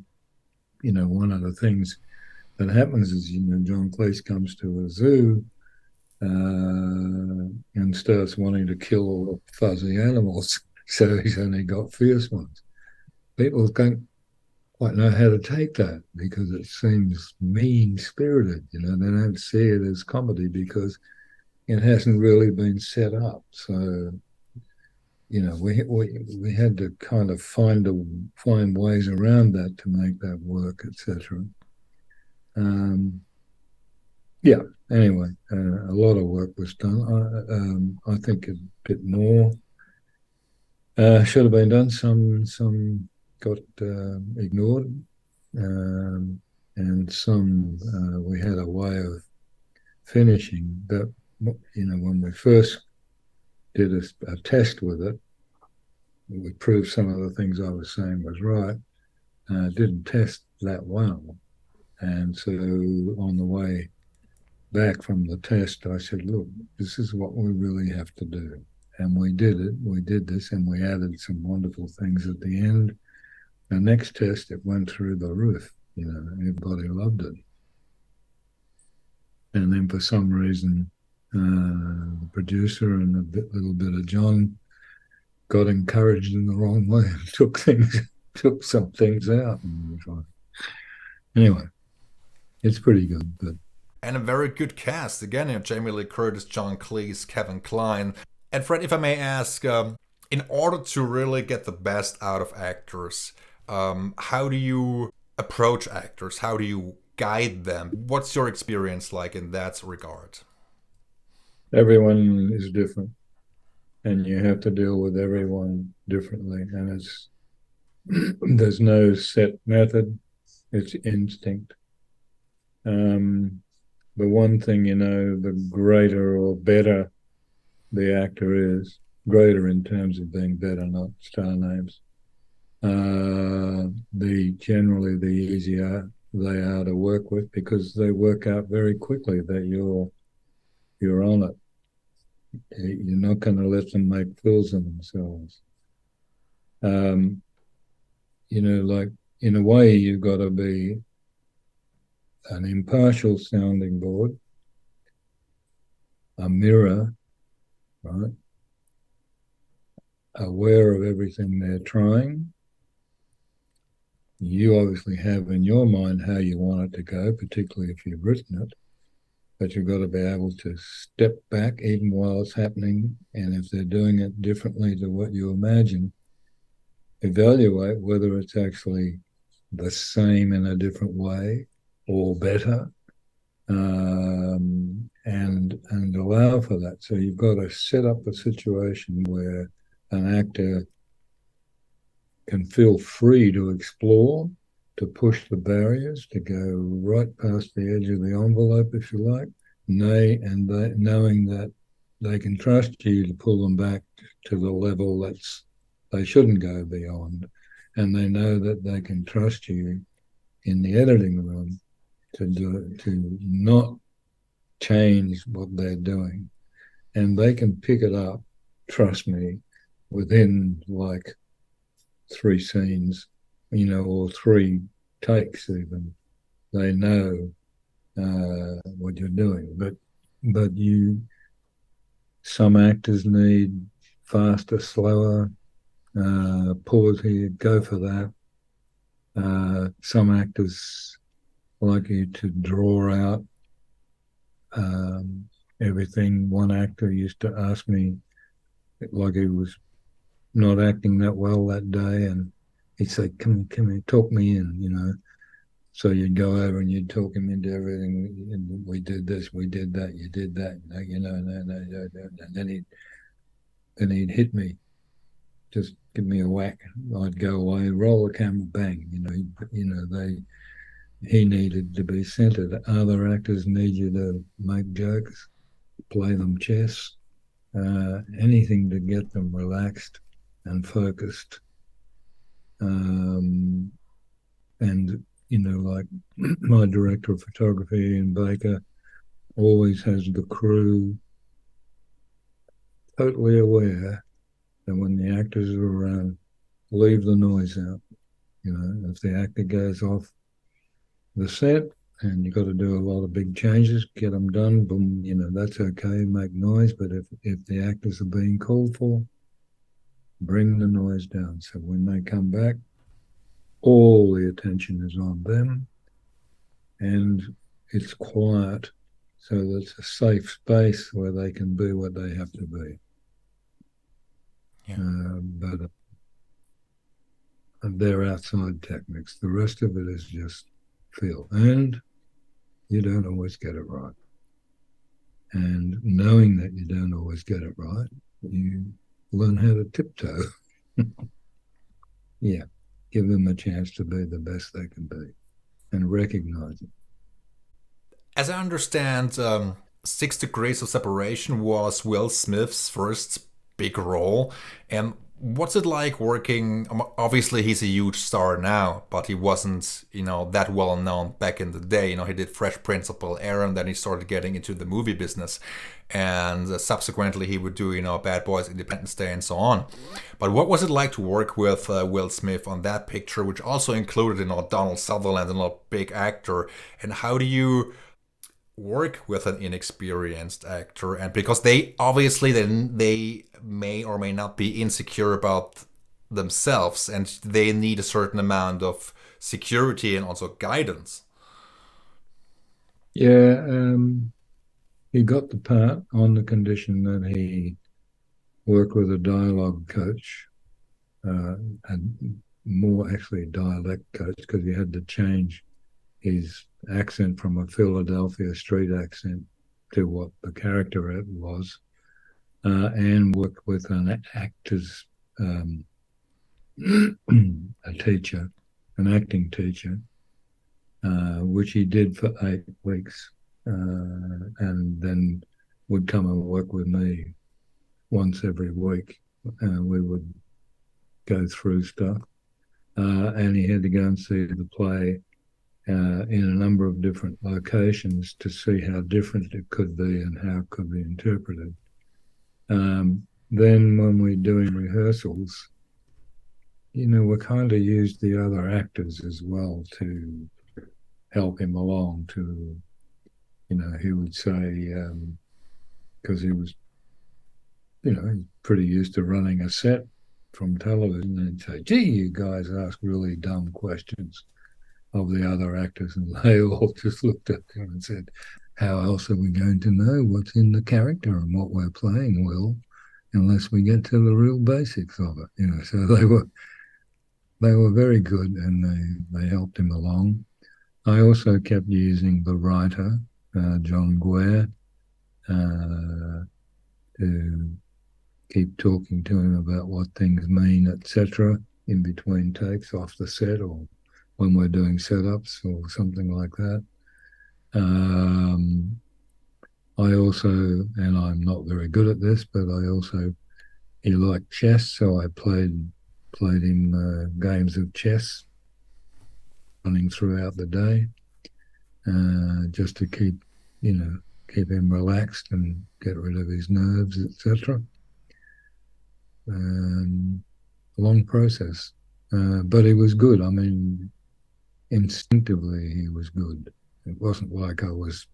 one of the things that happens is, John Cleese comes to a zoo and starts wanting to kill all the fuzzy animals. So he's only got fierce ones. People don't quite know how to take that because it seems mean-spirited. They don't see it as comedy because it hasn't really been set up. So, we had to kind of find ways around that to make that work, etc. Yeah. Anyway, a lot of work was done. I think a bit more should have been done. Some got ignored, and some we had a way of finishing. But when we first did a test with it, we proved some of the things I was saying was right. Didn't test that well, and so on the way back from the test, I said, look, this is what we really have to do. And we did it. We did this, and we added some wonderful things at the end. The next test, it went through the roof. Everybody loved it. And then for some reason, the producer and little bit of John got encouraged in the wrong way and took some things out. Anyway, it's pretty good, but. And a very good cast. Again, Jamie Lee Curtis, John Cleese, Kevin Kline. And Fred, if I may ask, in order to really get the best out of actors, how do you approach actors? How do you guide them? What's your experience like in that regard? Everyone is different, and you have to deal with everyone differently. And there's no set method. It's instinct. The one thing, the greater or better the actor is, greater in terms of being better, not star names, generally the easier they are to work with, because they work out very quickly that you're on it. You're not going to let them make fools of themselves. Like, in a way, you've got to be an impartial sounding board, a mirror, right? Aware of everything they're trying. You obviously have in your mind how you want it to go, particularly if you've written it, but you've got to be able to step back even while it's happening, and if they're doing it differently to what you imagine, evaluate whether it's actually the same in a different way, or better, and allow for that. So you've got to set up a situation where an actor can feel free to explore, to push the barriers, to go right past the edge of the envelope, if you like, knowing that they can trust you to pull them back to the level they shouldn't go beyond. And they know that they can trust you in the editing room to not change what they're doing. And they can pick it up, trust me, within like 3 scenes, or 3 takes even. They know what you're doing. But some actors need faster, slower, pause here, go for that. Some actors like you to draw out everything. One actor used to ask me, like he was not acting that well that day, and he'd say, come here, talk me in. So you'd go over and you'd talk him into everything. And we did this, we did that, you did that, and then he'd hit me, just give me a whack. I'd go away, roll the camera, bang. He needed to be centered. Other actors need you to make jokes, play them chess, anything to get them relaxed and focused. And like my director of photography, Ian Baker, always has the crew totally aware that when the actors are around, leave the noise out. If the actor goes off the set and you've got to do a lot of big changes, get them done, boom, that's okay, make noise. But if the actors are being called for, bring the noise down. So when they come back, all the attention is on them and it's quiet, so that it's a safe space where they can be what they have to be. Yeah. But they're outside techniques. The rest of it is just feel. And you don't always get it right. And knowing that you don't always get it right, you learn how to tiptoe. Yeah. Give them a chance to be the best they can be and recognize it. As I understand, 6 Degrees of Separation was Will Smith's first big role. And what's it like working? Obviously, he's a huge star now, but he wasn't, that well known back in the day. He did Fresh Prince of Bel-Air, and then he started getting into the movie business. And subsequently, he would do, Bad Boys, Independence Day, and so on. But what was it like to work with Will Smith on that picture, which also included, Donald Sutherland, a big actor? And how do you work with an inexperienced actor? And because they obviously they may or may not be insecure about themselves, and they need a certain amount of security and also guidance. Yeah, he got the part on the condition that he worked with a dialogue coach, and more actually a dialect coach, because he had to change his accent from a Philadelphia street accent to what the character was, and worked with an actor's a teacher, an acting teacher, which he did for 8 weeks, and then would come and work with me once every week. We would go through stuff, and he had to go and see the play in a number of different locations to see how different it could be and how it could be interpreted. Then when we're doing rehearsals, we kind of used the other actors as well to help him along to, he would say, because he was, he's pretty used to running a set from television, and he'd say, gee, you guys ask really dumb questions of the other actors, and they all just looked at him and said, how else are we going to know what's in the character and what we're playing, Will, unless we get to the real basics of it? So they were very good, and they helped him along. I also kept using the writer, John Guare, to keep talking to him about what things mean, etc., in between takes off the set or when we're doing setups or something like that. I also, and I'm not very good at this, but I also, he liked chess, so I played him games of chess running throughout the day, just to keep him relaxed and get rid of his nerves, etc. A long process, but he was good. I mean, instinctively he was good. It wasn't like I was,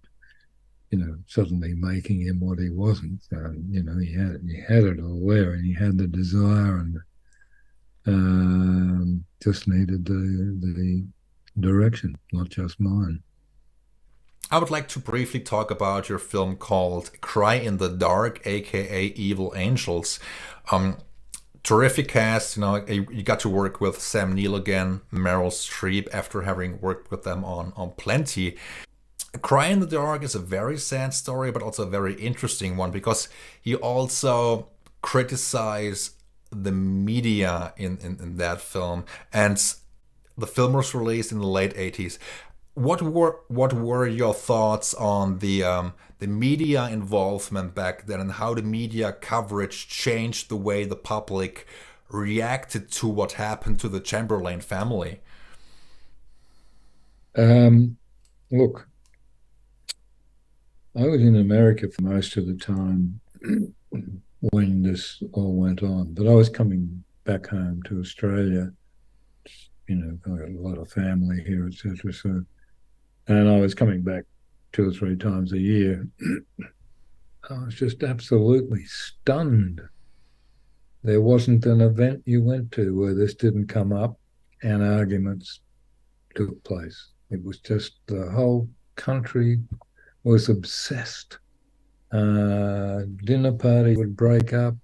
suddenly making him what he wasn't. He had it all there, and he had the desire, and just needed the direction, not just mine. I would like to briefly talk about your film called Cry in the Dark, aka Evil Angels. Um, Terrific cast. You got to work with Sam Neill again, Meryl Streep, after having worked with them on Plenty. Cry in the Dark is a very sad story, but also a very interesting one because he also criticized the media in that film. And the film was released in the late 80s. What were your thoughts on the media involvement back then, and how the media coverage changed the way the public reacted to what happened to the Chamberlain family? Um, Look, I was in America for most of the time when this all went on, but I was coming back home to Australia. I got a lot of family here, etc. So, and I was coming back 2 or 3 times a year. I was just absolutely stunned. There wasn't an event you went to where this didn't come up and arguments took place. It was just the whole country was obsessed. Dinner parties would break up,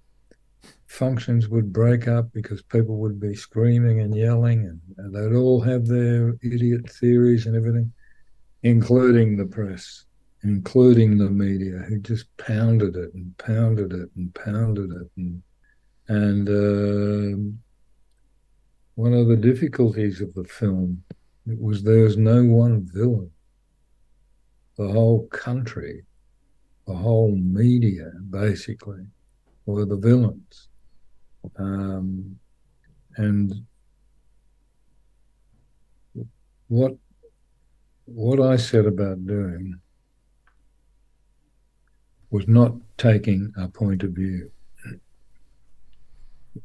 functions would break up because people would be screaming and yelling, and they'd all have their idiot theories and everything, including the press, including the media, who just pounded it and pounded it and pounded it. And one of the difficulties of the film was there was no one villain. The whole country, the whole media, basically, were the villains. And what I set about doing was not taking a point of view.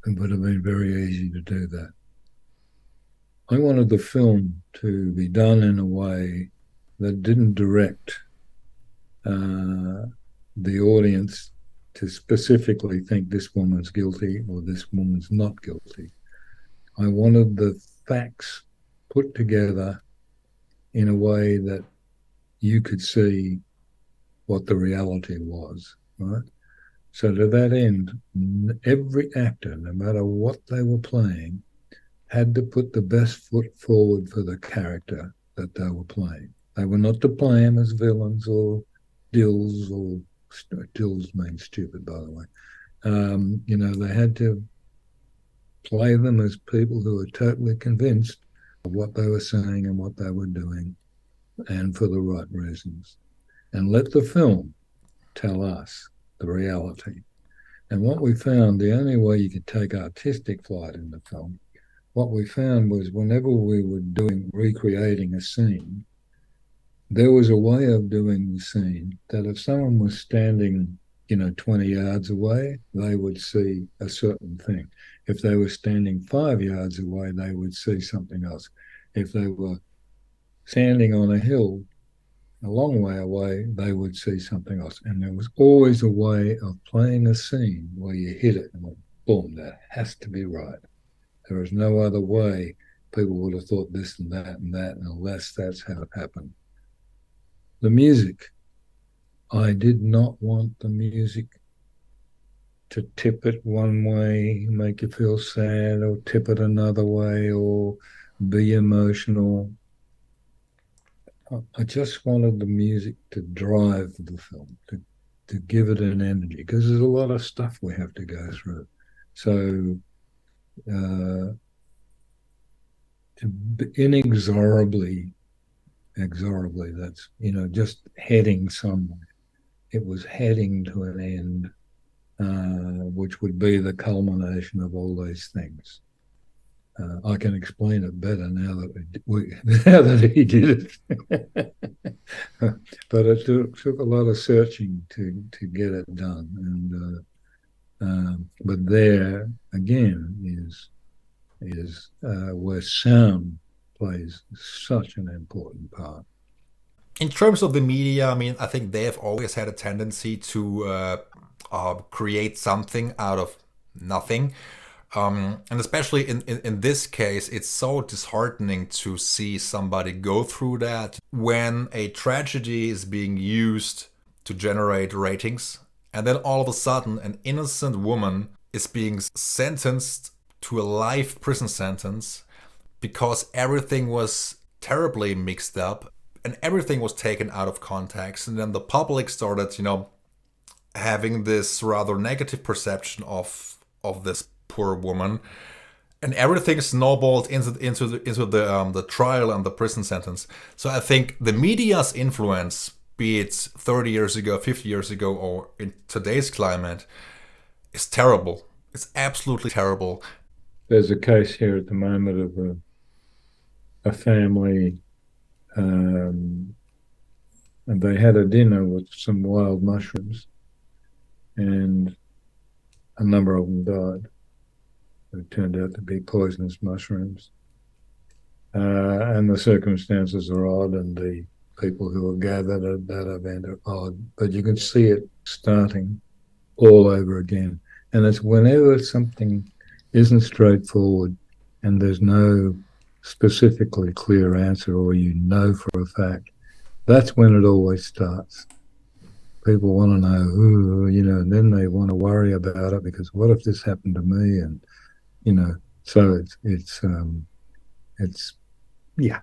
It would have been very easy to do that. I wanted the film to be done in a way that didn't direct the audience to specifically think this woman's guilty or this woman's not guilty. I wanted the facts put together in a way that you could see what the reality was, right? So to that end, every actor, no matter what they were playing, had to put the best foot forward for the character that they were playing. They were not to play them as villains or dills, or dills means stupid, by the way. They had to play them as people who were totally convinced of what they were saying and what they were doing, and for the right reasons. And let the film tell us the reality. And what we found, the only way you could take artistic flight in the film, what we found was whenever we were recreating a scene, there was a way of doing the scene that if someone was standing, 20 yards away, they would see a certain thing. If they were standing 5 yards away, they would see something else. If they were standing on a hill a long way away, they would see something else. And there was always a way of playing a scene where you hit it and went, boom, that has to be right. There is no other way. People would have thought this and that, unless that's how it happened. The music, I did not want the music to tip it one way, make you feel sad, or tip it another way, or be emotional. I just wanted the music to drive the film, to give it an energy, because there's a lot of stuff we have to go through. So uh, inexorably, that's, just heading somewhere. It was heading to an end, which would be the culmination of all these things. I can explain it better now that now that he did it. But it took a lot of searching to get it done. But there again is where sound plays such an important part. In terms of the media, I mean, I think they have always had a tendency to create something out of nothing. And especially in this case, it's so disheartening to see somebody go through that when a tragedy is being used to generate ratings. And then all of a sudden, an innocent woman is being sentenced to a life prison sentence because everything was terribly mixed up and everything was taken out of context. And then the public started, having this rather negative perception of this poor woman, and everything snowballed into the trial and the prison sentence. So I think the media's influence, be it 30 years ago, 50 years ago, or in today's climate, is terrible. It's absolutely terrible. There's a case here at the moment of a family, and they had a dinner with some wild mushrooms, and a number of them died. It turned out to be poisonous mushrooms. And the circumstances are odd, and the people who were gathered at that event are odd. But you can see it starting all over again. And it's whenever something isn't straightforward and there's no specifically clear answer, or for a fact, that's when it always starts. People want to know, and then they want to worry about it because what if this happened to me? And so it's yeah.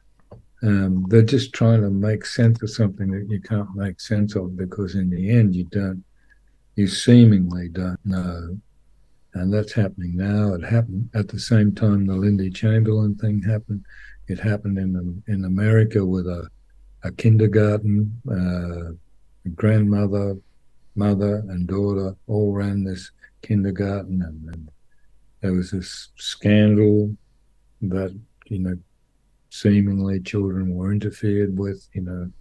They're just trying to make sense of something that you can't make sense of, because in the end you seemingly don't know. And that's happening now. It happened at the same time the Lindy Chamberlain thing happened. It happened in America with a kindergarten, grandmother, mother, and daughter all ran this kindergarten, and there was this scandal that seemingly children were interfered with, and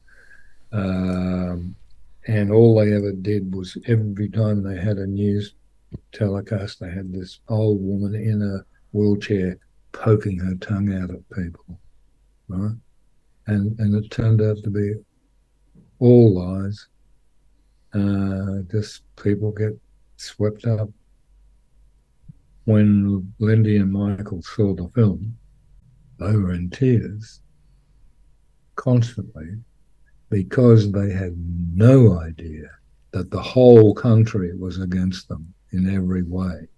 all they ever did was every time they had a news telecast, they had this old woman in a wheelchair poking her tongue out at people, right? And it turned out to be all lies. Just people get swept up. When Lindy and Michael saw the film, they were in tears constantly, because they had no idea that the whole country was against them in every way,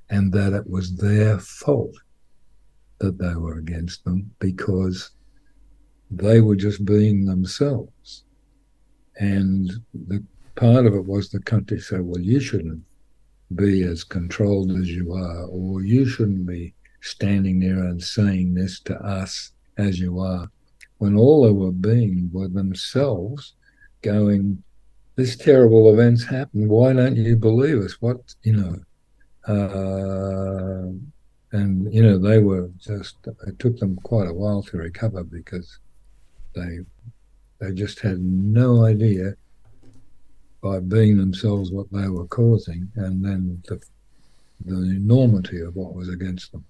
and that it was their fault that they were against them, because they were just being themselves. And the part of it was the country said, well, you shouldn't be as controlled as you are, or you shouldn't be standing there and saying this to us as you are, when all they were being were themselves, going, this terrible event's happened, why don't you believe us? And they were just, it took them quite a while to recover, because they just had no idea, by being themselves, what they were causing, and then the enormity of what was against them.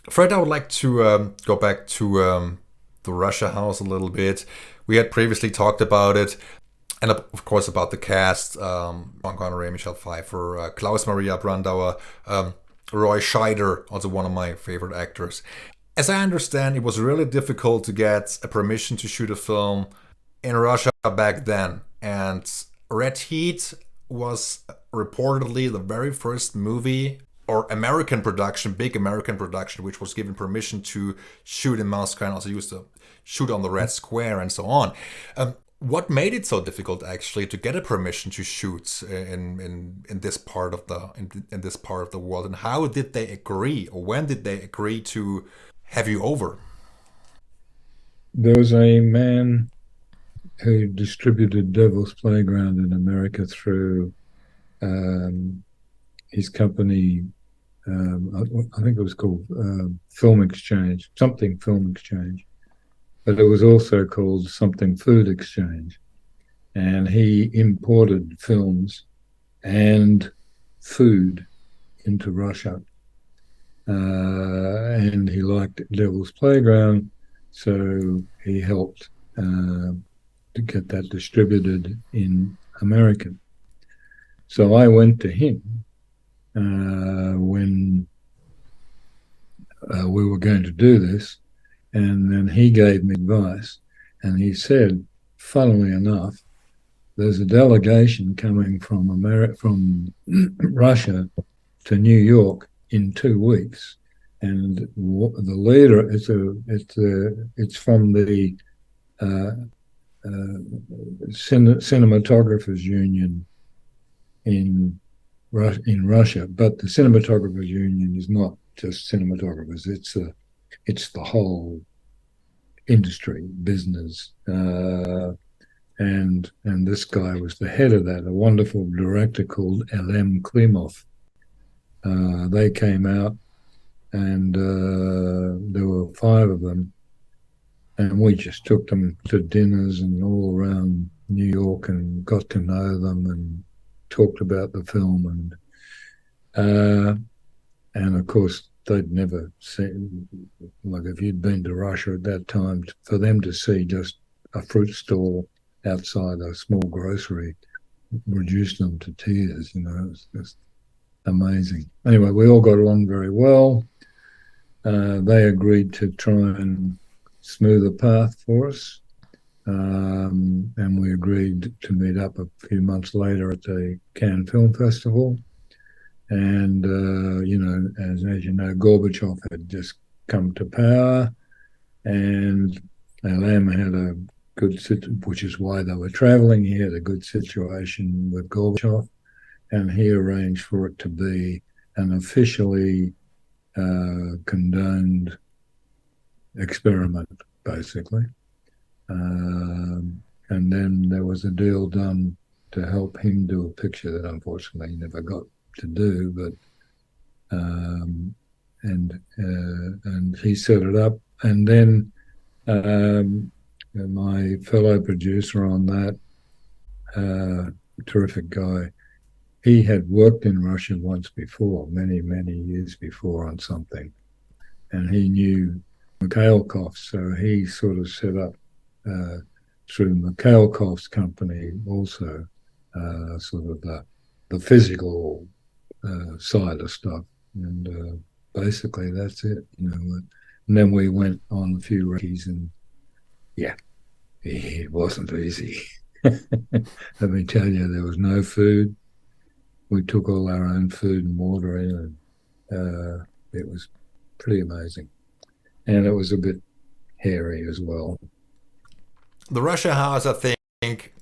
Fred, I would like to go back to the Russia House a little bit. We had previously talked about it, and of course about the cast: Sean Connery, Michelle Pfeiffer, Klaus Maria Brandauer, Roy Scheider, also one of my favorite actors. As I understand, it was really difficult to get a permission to shoot a film in Russia back then. And Red Heat was reportedly the very first movie or American production, big American production, which was given permission to shoot in Moscow and also used to shoot on the Red Square and so on. What made it so difficult actually to get a permission to shoot in this part of the in this part of the world, and how did they agree, or when did they agree to have you over? There was a man who distributed Devil's Playground in America through his company. I think it was called Film Exchange, something Film Exchange, but it was also called something Food Exchange. And he imported films and food into Russia. And he liked Devil's Playground, so he helped to get that distributed in America. So I went to him when we were going to do this, and then he gave me advice, and he said, funnily enough, there's a delegation coming from Russia to New York in 2 weeks, and the leader it's from the cinematographers union in Russia, but the cinematographers union is not just cinematographers; it's the whole industry business. And this guy was the head of that, a wonderful director called L.M. Klimov. They came out, and there were 5 of them, and we just took them to dinners and all around New York and got to know them and talked about the film, and of course they'd never seen, like if you'd been to Russia at that time, for them to see just a fruit stall outside a small grocery reduced them to tears. You know, it was just amazing. Anyway, we all got along very well. They agreed to try and smooth a path for us. And we agreed to meet up a few months later at the Cannes Film Festival. And, as you know, Gorbachev had just come to power, and Lam had a good, which is why they were traveling. He had a good situation with Gorbachev, and he arranged for it to be an officially condoned experiment, basically. And then there was a deal done to help him do a picture that unfortunately he never got to do, but and he set it up. And then my fellow producer on that, terrific guy, he had worked in Russia once before, many years before, on something, and he knew Mikhailkov, so he sort of set up through Mikhailkov's company also sort of the physical side of stuff, and basically that's it, you know. And then we went on a few recce's, and yeah, it wasn't easy. Let me tell you, there was no food. We took all our own food and water in, and it was pretty amazing. And it was a bit hairy as well. The Russia House, I think,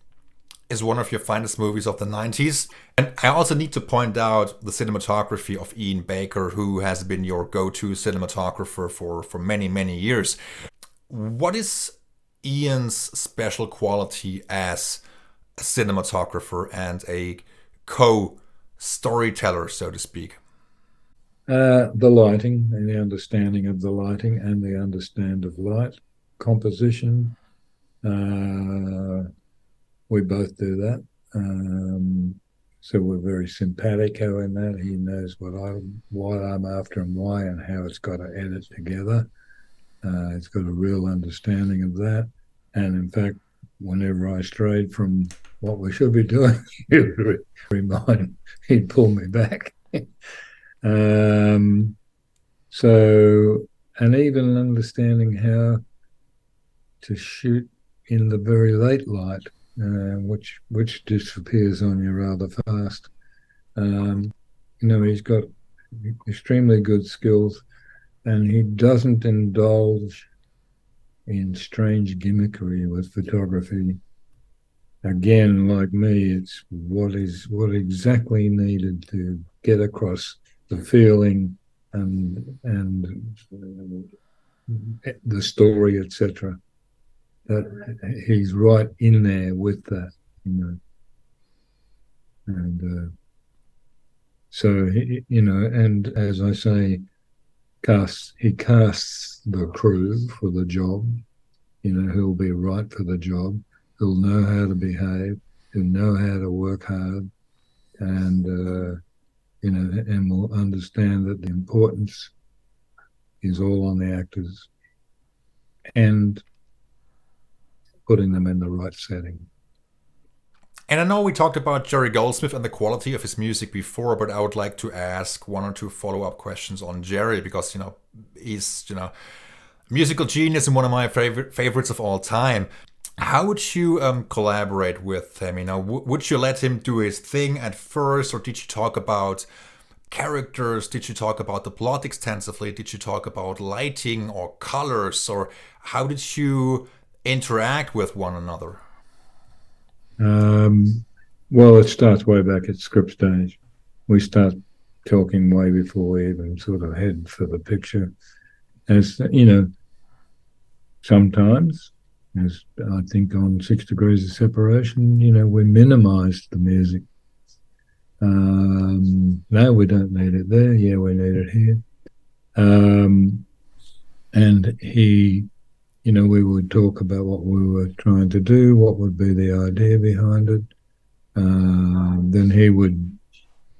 is one of your finest movies of the 90s. And I also need to point out the cinematography of Ian Baker, who has been your go-to cinematographer for many years. What is Ian's special quality as a cinematographer and a co-storyteller, so to speak? The lighting and the understanding of the lighting and the understand of light, composition. We both do that. So we're very simpatico in that. He knows what I'm after and why, and how it's got to edit together. It's got a real understanding of that. And in fact, whenever I strayed from what we should be doing, he'd pull me back. So, and even understanding how to shoot in the very late light, which disappears on you rather fast. He's got extremely good skills, and he doesn't indulge in strange gimmickry with photography. Again, like me, it's what exactly needed to get across the feeling and the story, etc. That he's right in there with that, you know, and so you know, and as I say, he casts the crew for the job. You know, who'll be right for the job, who'll know how to behave, who know how to work hard, and you know, and will understand that the importance is all on the actors and putting them in the right setting. And I know we talked about Jerry Goldsmith and the quality of his music before, but I would like to ask one or two follow-up questions on Jerry because, you know, he's, you know, musical genius and one of my favorites of all time. How would you collaborate with him? You know, would you let him do his thing at first, or did you talk about characters? Did you talk about the plot extensively? Did you talk about lighting or colors, or how did you interact with one another? Well, it starts way back at script stage. We start talking way before we even sort of head for the picture. As you know, sometimes, as I think on 6 Degrees of Separation, you know, we minimised the music. No, we don't need it there. Yeah, we need it here. And he, you know, we would talk about what we were trying to do, what would be the idea behind it. Then he would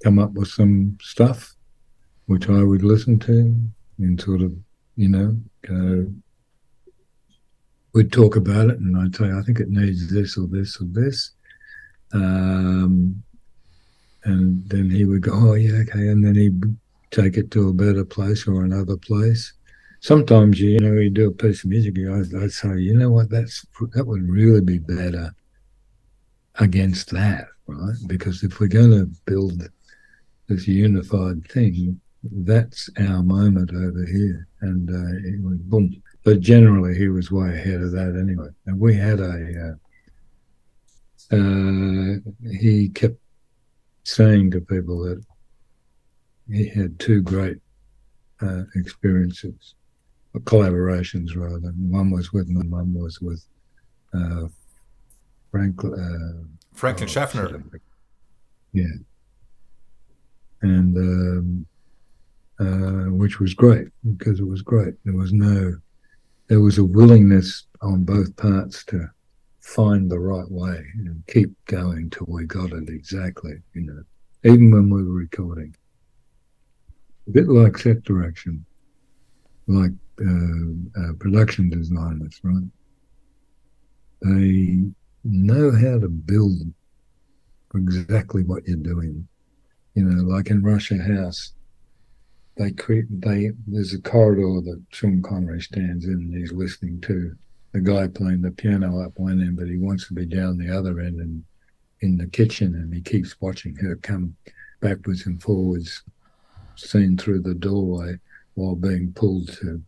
come up with some stuff, which I would listen to and sort of, you know, go. We'd talk about it, and I'd say, I think it needs this or this or this. And then he would go, oh, yeah, okay. And then he'd take it to a better place or another place. Sometimes, you know, you do a piece of music, I'd say, you know what, that would really be better against that, right? Because if we're going to build this unified thing, that's our moment over here. And it would boom. But generally, he was way ahead of that anyway. And we had he kept saying to people that he had two great experiences, or collaborations rather. One was with me, one was with Franklin Schaffner. Yeah. And which was great because it was great. There was a willingness on both parts to find the right way and keep going till we got it exactly, you know, even when we were recording. A bit like set direction, like production designers, right? They know how to build exactly what you're doing. You know, like in Russia House, there's a corridor that Sean Connery stands in and he's listening to the guy playing the piano up one end, but he wants to be down the other end and in the kitchen, and he keeps watching her come backwards and forwards, seen through the doorway while being pulled to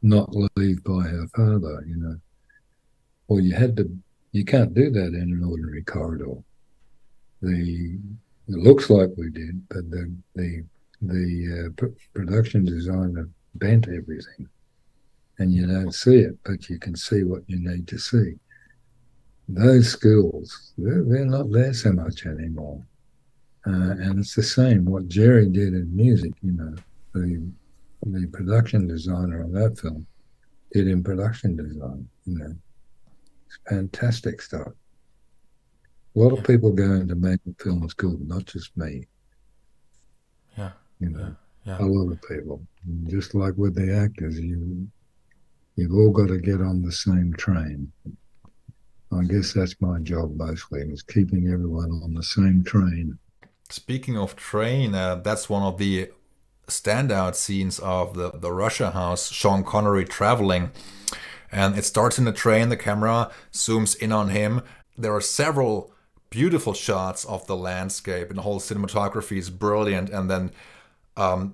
not leave by her father, you know. Well, you can't do that in an ordinary corridor. It looks like we did, but the production designer bent everything, and you don't see it, but you can see what you need to see. Those skills, they're not there so much anymore. And it's the same, what Jerry did in music, you know, the production designer on that film did in production design, you know. It's fantastic stuff. A lot of people go into making film school, not just me. Yeah. You know, a lot of people. Just like with the actors, you've all got to get on the same train. I guess that's my job mostly, is keeping everyone on the same train. Speaking of train, that's one of the standout scenes of the Russia House, Sean Connery traveling. And it starts in the train, the camera zooms in on him. There are several beautiful shots of the landscape, and the whole cinematography is brilliant. And then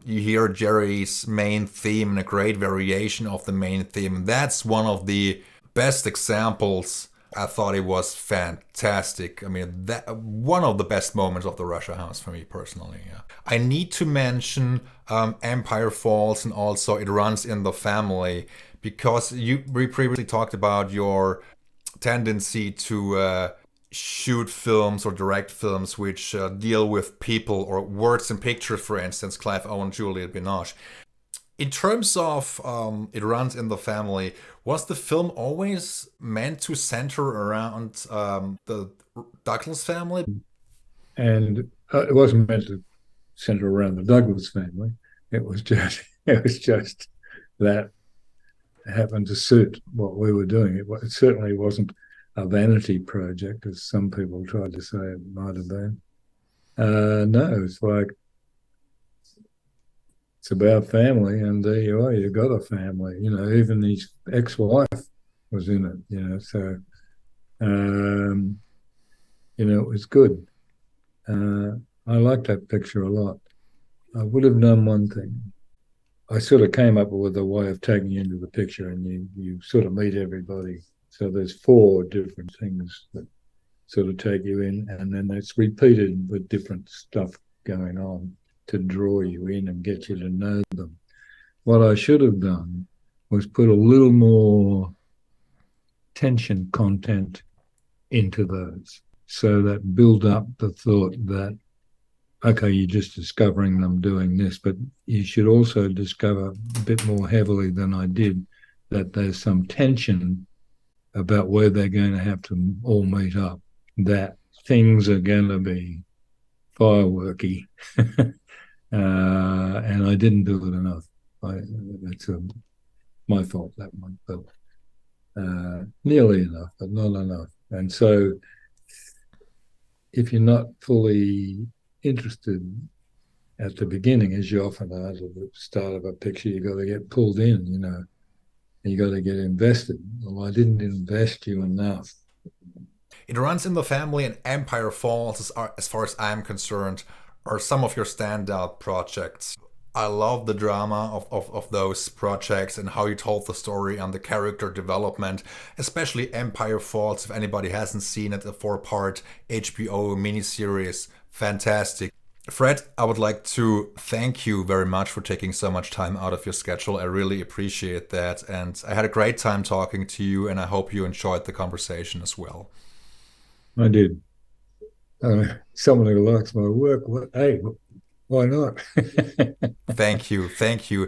You hear Jerry's main theme and a great variation of the main theme. That's one of the best examples. I thought it was fantastic. I mean, that one of the best moments of the Russia House for me personally. Yeah. I need to mention Empire Falls and also It Runs in the Family, because we previously talked about your tendency to shoot films or direct films which deal with people or words and pictures, for instance, Clive Owen, Juliette Binoche. In terms of It Runs in the Family, was the film always meant to center around the Douglas family? And it wasn't meant to center around the Douglas family. It was just that happened to suit what we were doing. It certainly wasn't a vanity project, as some people tried to say it might have been. No, it's like, it's about family, and there you are, you've got a family. You know, even his ex-wife was in it, you know, so, you know, it was good. I liked that picture a lot. I would have done one thing. I sort of came up with a way of taking you into the picture, and you sort of meet everybody. So there's 4 different things that sort of take you in, and then it's repeated with different stuff going on to draw you in and get you to know them. What I should have done was put a little more tension content into those, so that build up the thought that, okay, you're just discovering them doing this, but you should also discover a bit more heavily than I did that there's some tension about where they're going to have to all meet up, that things are going to be fireworky. And I didn't do it enough. It's my fault, that one, but nearly enough, but not enough. And so if you're not fully interested at the beginning, as you often are at the start of a picture, you've got to get pulled in, you know, and you got to get invested. Well, I didn't invest you enough. It Runs in the Family and Empire Falls, as far as I'm concerned, are some of your standout projects. I love the drama of those projects and how you told the story and the character development, especially Empire Falls. If anybody hasn't seen it, a 4-part HBO miniseries, fantastic. Fred, I would like to thank you very much for taking so much time out of your schedule. I really appreciate that. And I had a great time talking to you, and I hope you enjoyed the conversation as well. I did. Someone who likes my work, hey, why not? Thank you. Thank you.